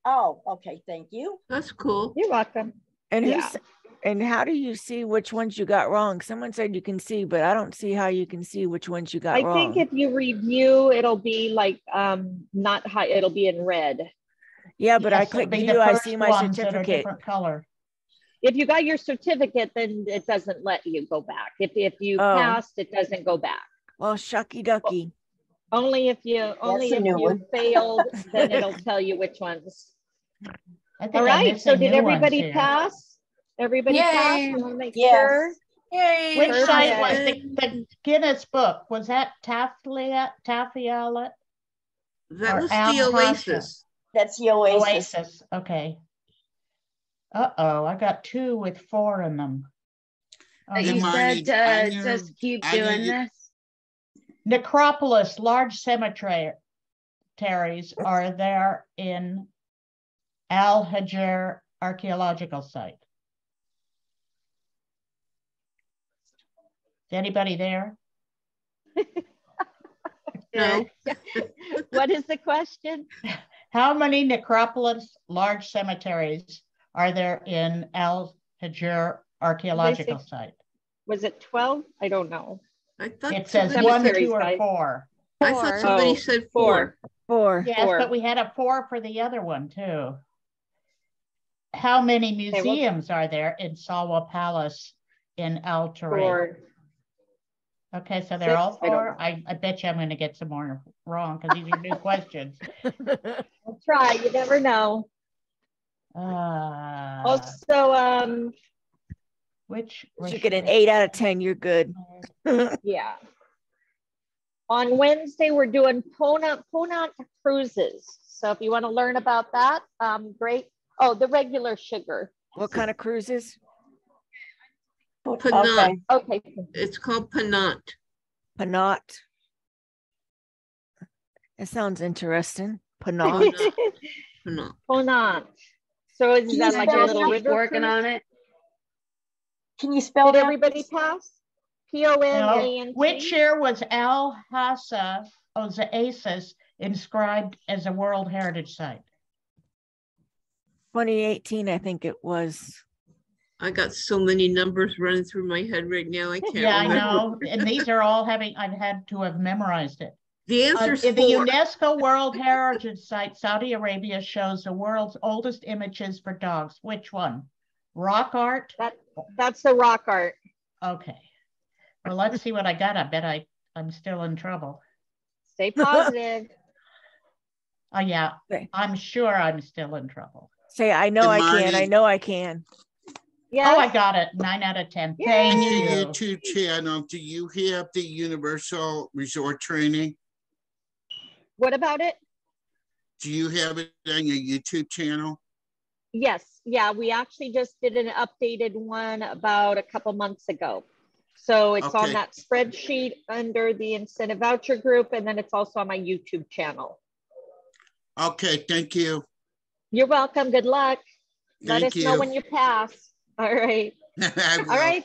Oh, okay, thank you. That's cool. You're welcome. And Yeah. who's and how do you see which ones you got wrong? Someone said you can see, but I don't see how you can see which ones you got I wrong. think if you review, it'll be like not high, it'll be in red. Yeah, but I Yes, it'll click be the view, I first see my ones that are certificate. different color. If you got your certificate, then it doesn't let you go back. If you Oh. passed, it doesn't go back. Well, shucky ducky. Only if you a new one. failed, then it'll tell you which ones. I think All I'm right. missing So did new ones everybody here. pass? Everybody pass? Yay. We want to make Yes. sure. Yay. Which Perfect. site was the Guinness book? Was that Tafialet? That Or was Al the Pasha. Oasis. That's the Oasis. Oasis. Okay. Uh-oh, I got 2 with 4 in them. Oh, But you no. Imani, said I to knew- just keep I doing knew- this. Necropolis, large cemeteries are there in Al Hajar archaeological site. Is anybody there? No. What is the question? How many necropolis, large cemeteries are there in Al Hajar archaeological site? Was it 12? I don't know. I thought It says somebody- 1, Cemeteries, 2, or guys. 4. I thought somebody said 4. 4. Yes, 4. but we had a 4 for the other one too. How many museums are there in Salwa Palace in Al Taray? 4. Okay, so they're all 6, I don't 4. I bet you I'm going to get some more wrong because these are new questions. I'll try. You never know. Also, which you get an 8 out of 10, you're good. yeah. On Wednesday, we're doing Ponant cruises. So if you want to learn about that, great. Oh, the regular sugar. What kind of cruises? Ponant. Okay. It's called Ponant. Ponant. That sounds interesting. Ponant. Ponant. Ponant. So is that like a little river working cruise? on it? Can you spell Did that? everybody pass? Ponant. Which year was Al Hassa Oasis inscribed as a World Heritage Site? 2018, I think it was. I got so many numbers running through my head right now. I can't remember. I know. And these are all I've had to have memorized it. The answer is in 4. the UNESCO World Heritage Site, Saudi Arabia shows the world's oldest images for dogs. Which one? Rock art? That's the rock art. Okay. Well, let's see what I got. I bet I'm still in trouble. Stay positive. Oh, yeah. Okay. I'm sure I'm still in trouble. Say, I know I can. I Marnie. know I can. Yeah. Oh, I got it. 9 out of 10. Yay. Thank On you. your YouTube channel, do you have the Universal Resort training? What about it? Do you have it on your YouTube channel? Yes. Yeah, we actually just did an updated one about a couple months ago. So it's on Okay. that spreadsheet under the incentive voucher group, and then it's also on my YouTube channel. Okay, thank you. You're welcome. Good luck. Let Thank us know you. when you pass. All right. I will. All right.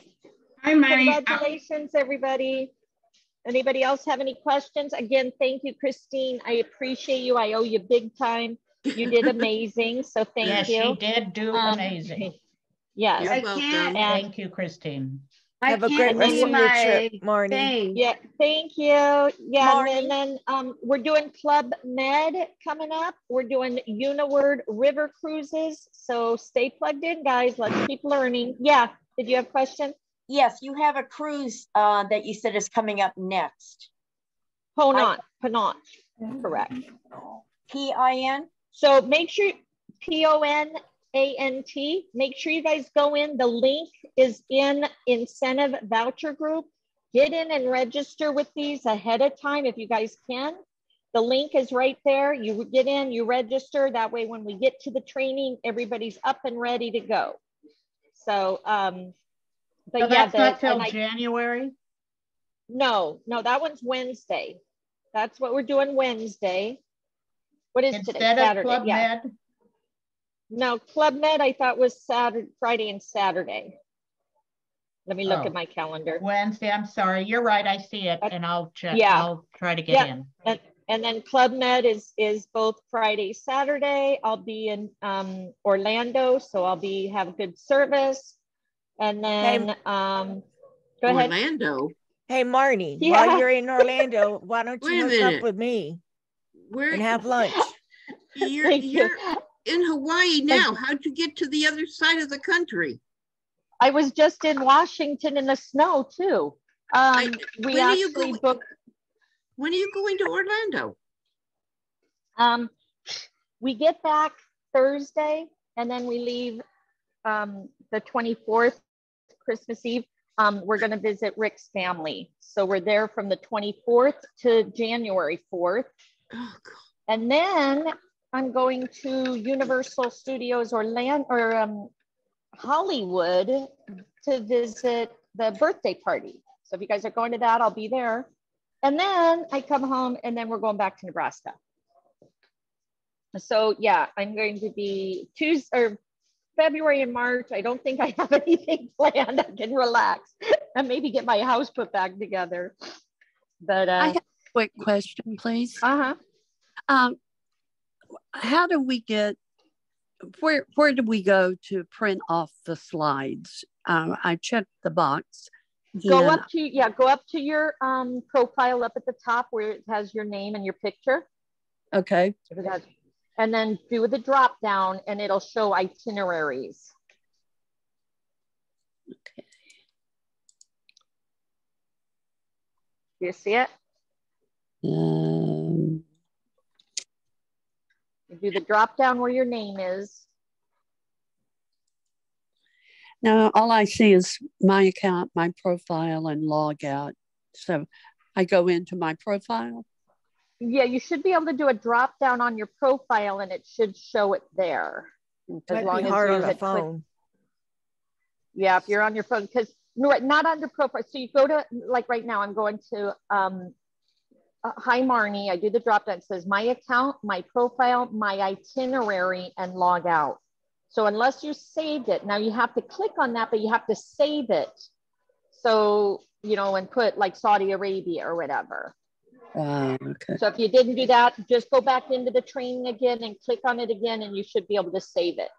Hi, Manny. Congratulations, everybody. Anybody else have any questions? Again, thank you, Christine. I appreciate you. I owe you big time. You did amazing. So thank Yes, you. she did do amazing. Yes. You're I welcome. can't- Thank you, Christine. I Have a great can't rest see of your my trip, Marnie. thing. Yeah, thank you. Yeah, and then we're doing Club Med coming up. We're doing Uniword River Cruises. So stay plugged in, guys. Let's keep learning. Yeah, did you have a question? Yes, you have a cruise that you said is coming up next. Ponant, correct. P-I-N? So make sure, Ponant, make sure you guys go in. The link is in incentive voucher group. Get in and register with these ahead of time if you guys can. The link is right there. You get in, you register. That way, when we get to the training, everybody's up and ready to go. So, but So yeah, that's not till January? No, that one's Wednesday. That's what we're doing Wednesday. What is today? Instead of Saturday. Club Yeah. Med? No, Club Med I thought was Saturday, Friday and Saturday. Let me look at my calendar. Wednesday, I'm sorry. You're right. I see it and I'll check. Yeah. I'll try to get in. And then Club Med is both Friday, Saturday. I'll be in Orlando, so I'll have good service. And then go ahead. Orlando. Hey, Marnie, Yeah. while you're in Orlando, why don't Wait a you hook minute. up with me Where and have lunch? you're in Hawaii now. How'd you get to the other side of the country? I was just in Washington in the snow too. We actually booked. When are you going to Orlando? We get back Thursday and then we leave the 24th, Christmas Eve. We're going to visit Rick's family. So we're there from the 24th to January 4th. Oh, God. And then I'm going to Universal Studios Hollywood to visit the birthday party. So if you guys are going to that, I'll be there. And then I come home and then we're going back to Nebraska. So yeah, I'm going to be February and March. I don't think I have anything planned. I can relax and maybe get my house put back together. But I have a quick question, please. Uh-huh. How do we get, where do we go to print off the slides? I checked the box Go Yeah. up to, yeah, go up to your profile up at the top where it has your name and your picture. Okay. If it has, and then do the drop down and it'll show itineraries. Okay. Do you see it? Um, You do the drop down where your name is. now, all I see is my account, my profile, and log out. So I go into my profile. Yeah, you should be able to do a drop down on your profile and it should show it there. As Might long be as hard you on a had clicked. phone. Yeah, if you're on your phone, because not under profile. So you go to, like right now, I'm going to, hi Marnie, I do the drop down. It says my account, my profile, my itinerary, and log out. So unless you saved it, now you have to click on that, but you have to save it. So, you know, and put like Saudi Arabia or whatever. Okay. So if you didn't do that, just go back into the training again and click on it again and you should be able to save it.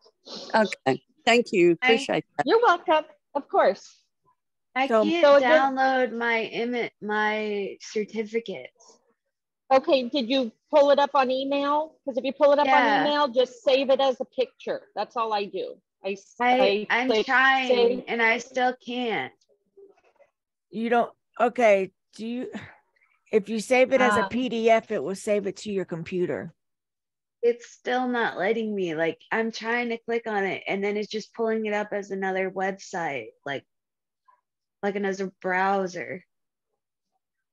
Okay. Thank you. Appreciate that. You're welcome. Of course. I So- can't So again- download my certificates. Okay, did you pull it up on email? Because if you pull it up Yeah. on email, just save it as a picture. That's all I do. I'm click trying save. and I still can't. You don't, okay, do you, if you save it as a Um, PDF, it will save it to your computer. It's still not letting me. Like I'm trying to click on it and then it's just pulling it up as another website, like as a browser.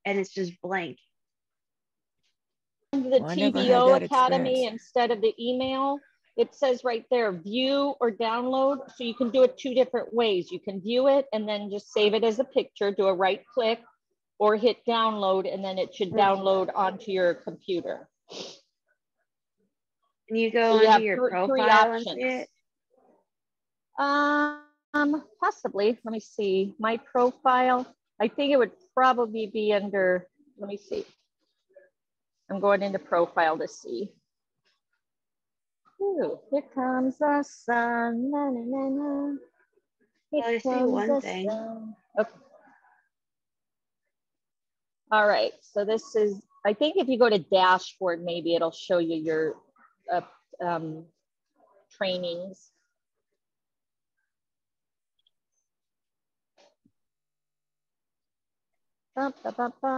And it's just blank. The Well, I never had TVO that Academy experience. instead of the email, it says right there, view or download. So you can do it two different ways. You can view it and then just save it as a picture, do a right click or hit download and then it should download onto your computer. Can you go So you onto have your three profile and see options. it? Possibly. Let me see. My profile. I think it would probably be under. Let me see. I'm going into profile to see. Ooh, here comes the sun. Na, na, na, na. Here Well, I see comes one the thing. sun. Okay. All right. So this is. I think if you go to dashboard, maybe it'll show you your trainings. Ba, ba, ba, ba.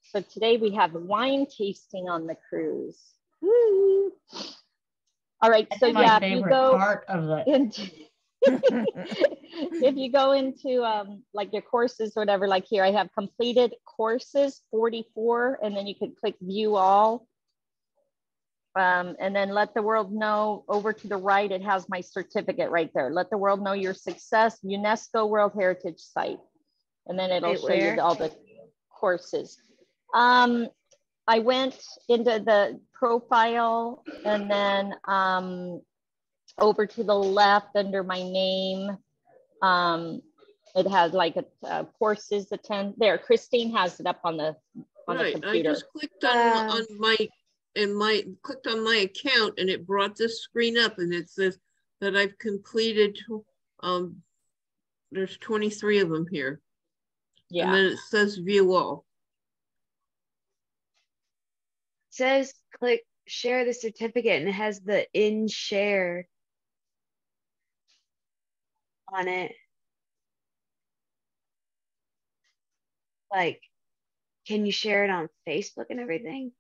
So today we have wine tasting on the cruise. Woo. All right, so That's my yeah, if you favorite go part of the. into, if you go into like your courses or whatever, like here I have completed courses 44, and then you can click view all. And then let the world know over to the right, it has my certificate right there. Let the world know your success, UNESCO World Heritage Site. And then it'll Wait, show where? you all the courses. I went into the profile and then over to the left under my name. It has like a courses attend there. Christine has it up on the Right, I computer. just clicked on clicked on my account and it brought this screen up and it says that I've completed, there's 23 of them here. Yeah. And then it says view all. It says click share the certificate and it has the in share on it. Like, can you share it on Facebook and everything?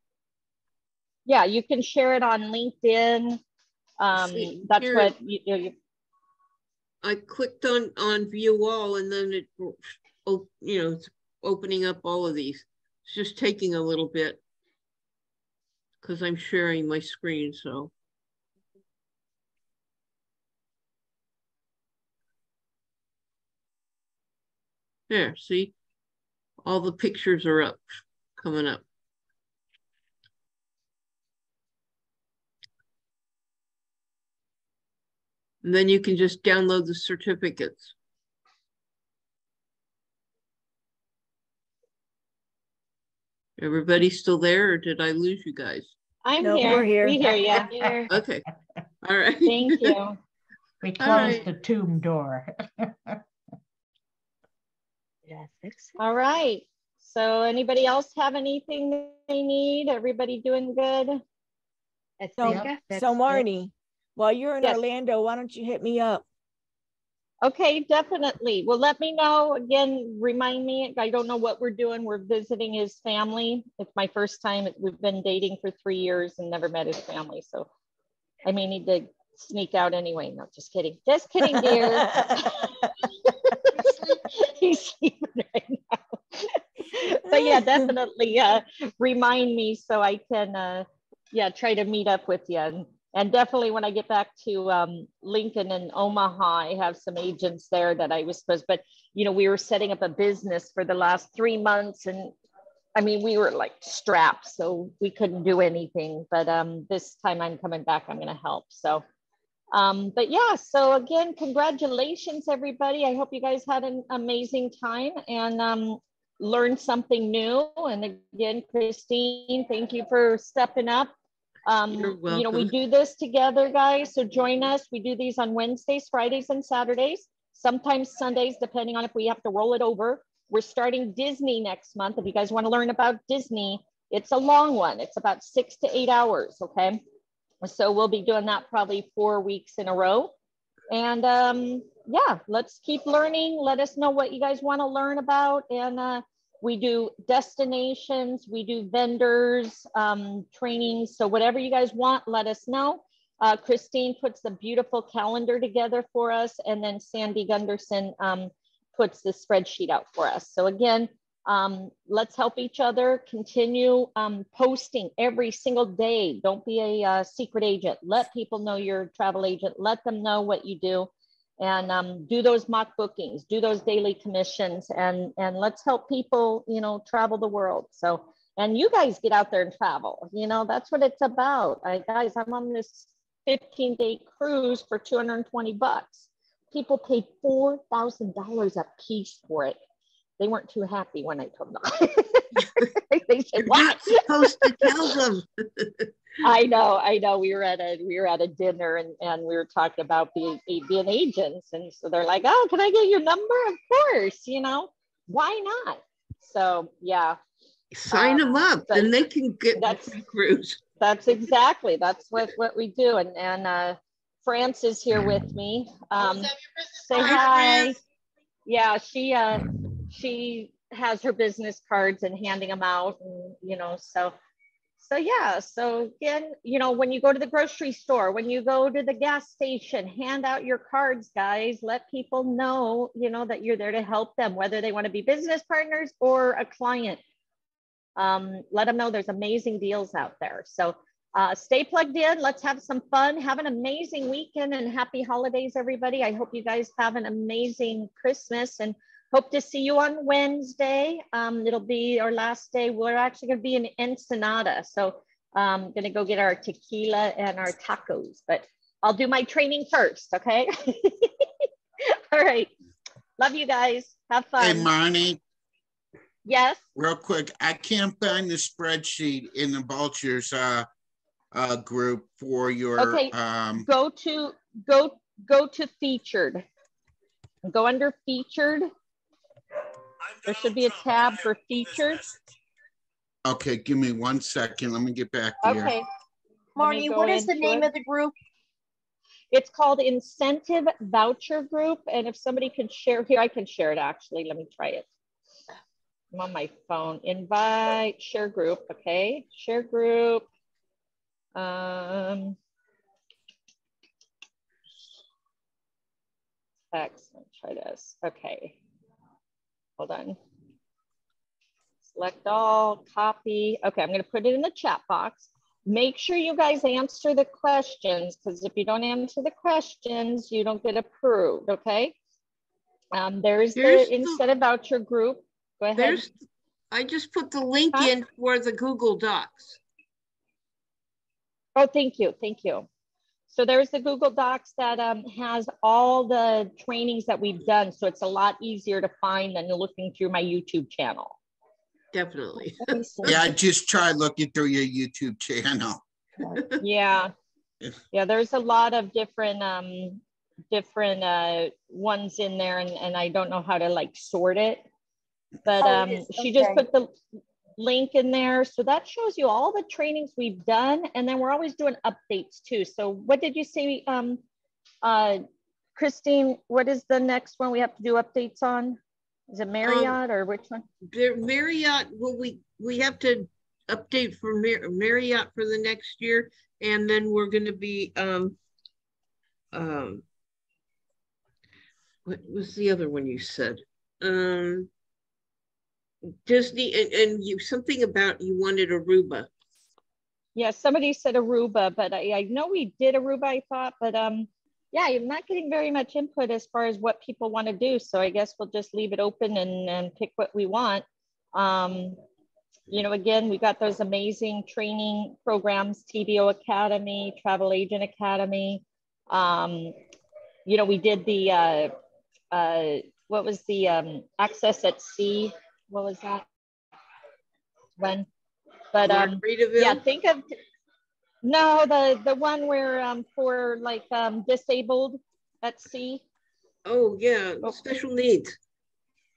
Yeah, you can share it on LinkedIn. See, That's here- what you I clicked on view all and then it, it's opening up all of these. It's just taking a little bit because I'm sharing my screen, so. There, see, all the pictures are up, coming up. And then you can just download the certificates. Everybody still there or did I lose you guys? I'm No, here. we're here. We hear you. Here. Okay, all right. Thank you. We All closed right. the tomb door. Did I fix it? All right. So anybody else have anything they need? Everybody doing good? I So, think I fixed so it. Marnie, while you're in Yes. Orlando, why don't you hit me up? Okay, definitely. Well, let me know. Again, remind me. I don't know what we're doing. We're visiting his family. It's my first time. We've been dating for 3 years and never met his family. So I may need to sneak out anyway. No, just kidding. Just kidding, dear. He's sleeping right now. But yeah, definitely remind me so I can try to meet up with you. And definitely when I get back to Lincoln and Omaha, I have some agents there that I was supposed, but you know, we were setting up a business for the last 3 months, and I mean, we were like strapped, so we couldn't do anything. But this time I'm coming back, I'm going to help. So, but yeah, so again, congratulations, everybody. I hope you guys had an amazing time and learned something new. And again, Christine, thank you for stepping up. You're You know, we welcome. do this together, guys. So join us. We do these on Wednesdays, Fridays, and Saturdays, sometimes Sundays, depending on if we have to roll it over. We're starting Disney next month. If you guys want to learn about Disney, it's a long one. It's about 6 to 8 hours. Okay. So we'll be doing that probably 4 weeks in a row. And yeah, let's keep learning. Let us know what you guys want to learn about. And we do destinations, we do vendors, trainings. So whatever you guys want, let us know. Christine puts a beautiful calendar together for us. And then Sandy Gunderson puts the spreadsheet out for us. So again, let's help each other. Continue posting every single day. Don't be a secret agent. Let people know you're a travel agent. Let them know what you do. And do those mock bookings, do those daily commissions, and let's help people, you know, travel the world. So, and you guys get out there and travel, you know, that's what it's about. Guys, I'm on this 15-day cruise for $220. People paid $4,000 a piece for it. They weren't too happy when I told them. They said, You're "What?" not supposed to tell them. I know. We were at a dinner and we were talking about being agents, and so they're like, "Oh, can I get your number?" Of course, you know, why not? So yeah, Sign them up, but then they can get the free cruise. that's what we do. And France is here with me. Say hi. Yeah, she has her business cards and handing them out, and you know, so yeah. So again, you know, when you go to the grocery store, when you go to the gas station, hand out your cards, guys. Let people know, you know, that you're there to help them, whether they want to be business partners or a client. Let them know there's amazing deals out there. So stay plugged in. Let's have some fun. Have an amazing weekend and happy holidays, everybody. I hope you guys have an amazing Christmas and hope to see you on Wednesday. It'll be our last day. We're actually going to be in Ensenada. So I'm going to go get our tequila and our tacos, but I'll do my training first. Okay. All right. Love you guys. Have fun. Hey, Marnie. Yes. Real quick, I can't find the spreadsheet in the Vultures group for your. Okay. Go to featured. Go under featured. There should be a tab for featured. Okay, give me 1 second. Let me get back here. Okay. Marnie, what is the name of the group? It's called Incentive Voucher Group. And if somebody can share here, I can share it actually. Let me try it. I'm on my phone. Invite, share group. Okay, share group. Excellent. Try this. Okay. Hold on. Select all, copy. Okay, I'm going to put it in the chat box. Make sure you guys answer the questions, because if you don't answer the questions, you don't get approved. Okay. There's the Incentive Voucher Group. Go ahead. I just put the link in for the Google Docs. Oh, thank you. Thank you. So there's the Google Docs that has all the trainings that we've done. So it's a lot easier to find than looking through my YouTube channel. Definitely. Yeah, I just tried looking through your YouTube channel. Yeah. Yeah, there's a lot of different ones in there, and I don't know how to like sort it. But she just put the link in there. So that shows you all the trainings we've done. And then we're always doing updates too. So what did you say, Christine, what is the next one we have to do updates on? Is it Marriott or which one? Marriott, well, we have to update for Marriott for the next year. And then we're going to be, what was the other one you said? Disney, and you something about you wanted Aruba. Yeah, somebody said Aruba, but I know we did Aruba, I thought, but yeah, I'm not getting very much input as far as what people want to do. So I guess we'll just leave it open and pick what we want. You know, again, we got those amazing training programs, TBO Academy, Travel Agent Academy. You know, we did the, what was the Access at Sea? What was that? When? But yeah, think of, no, the one where for like disabled at sea. Oh yeah, special needs.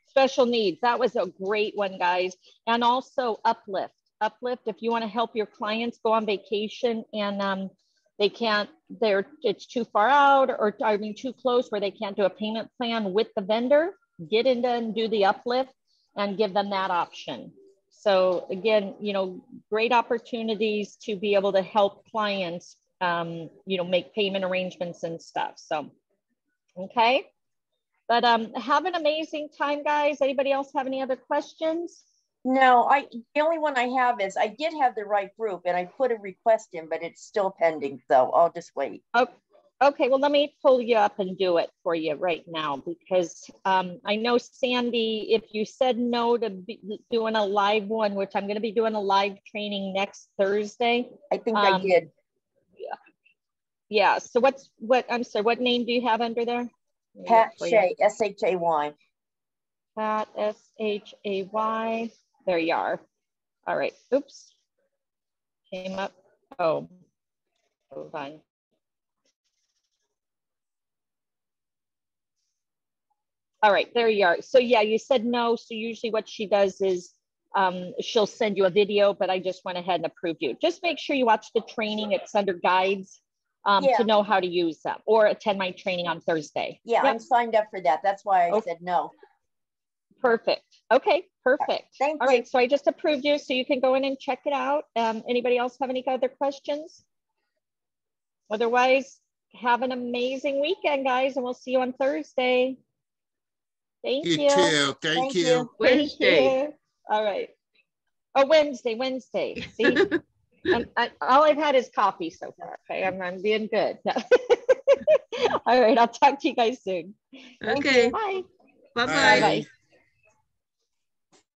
Special needs. That was a great one, guys. And also Uplift. Uplift, if you want to help your clients go on vacation and they can't, it's too far out, or I mean too close where they can't do a payment plan with the vendor, get into and do the Uplift and give them that option. So again, you know, great opportunities to be able to help clients, you know, make payment arrangements and stuff. So, okay. But have an amazing time, guys. Anybody else have any other questions? No, the only one I have is I did have the right group and I put a request in, but it's still pending. So I'll just wait. Okay, well, let me pull you up and do it for you right now, because I know, Sandy, if you said no to doing a live one, which I'm going to be doing a live training next Thursday. I think I did. Yeah. So I'm sorry, what name do you have under there? Pat Shea, S-H-A-Y. Pat, S-H-A-Y. There you are. All right. Oops. Came up. Oh, hold on. All right, there you are. So yeah, you said no. So usually what she does is she'll send you a video, but I just went ahead and approved you. Just make sure you watch the training. It's under guides to know how to use them, or attend my training on Thursday. Yeah, yep. I'm signed up for that. That's why I said no. Perfect. Okay, perfect. Thank you. All right, so I just approved you, so you can go in and check it out. Anybody else have any other questions? Otherwise, have an amazing weekend, guys, and we'll see you on Thursday. Thank you. You too. Thank you. Wednesday. All right. Oh, Wednesday. See, all I've had is coffee so far. Okay, I'm being good. All right, I'll talk to you guys soon. Okay. Bye. Bye-bye. Bye.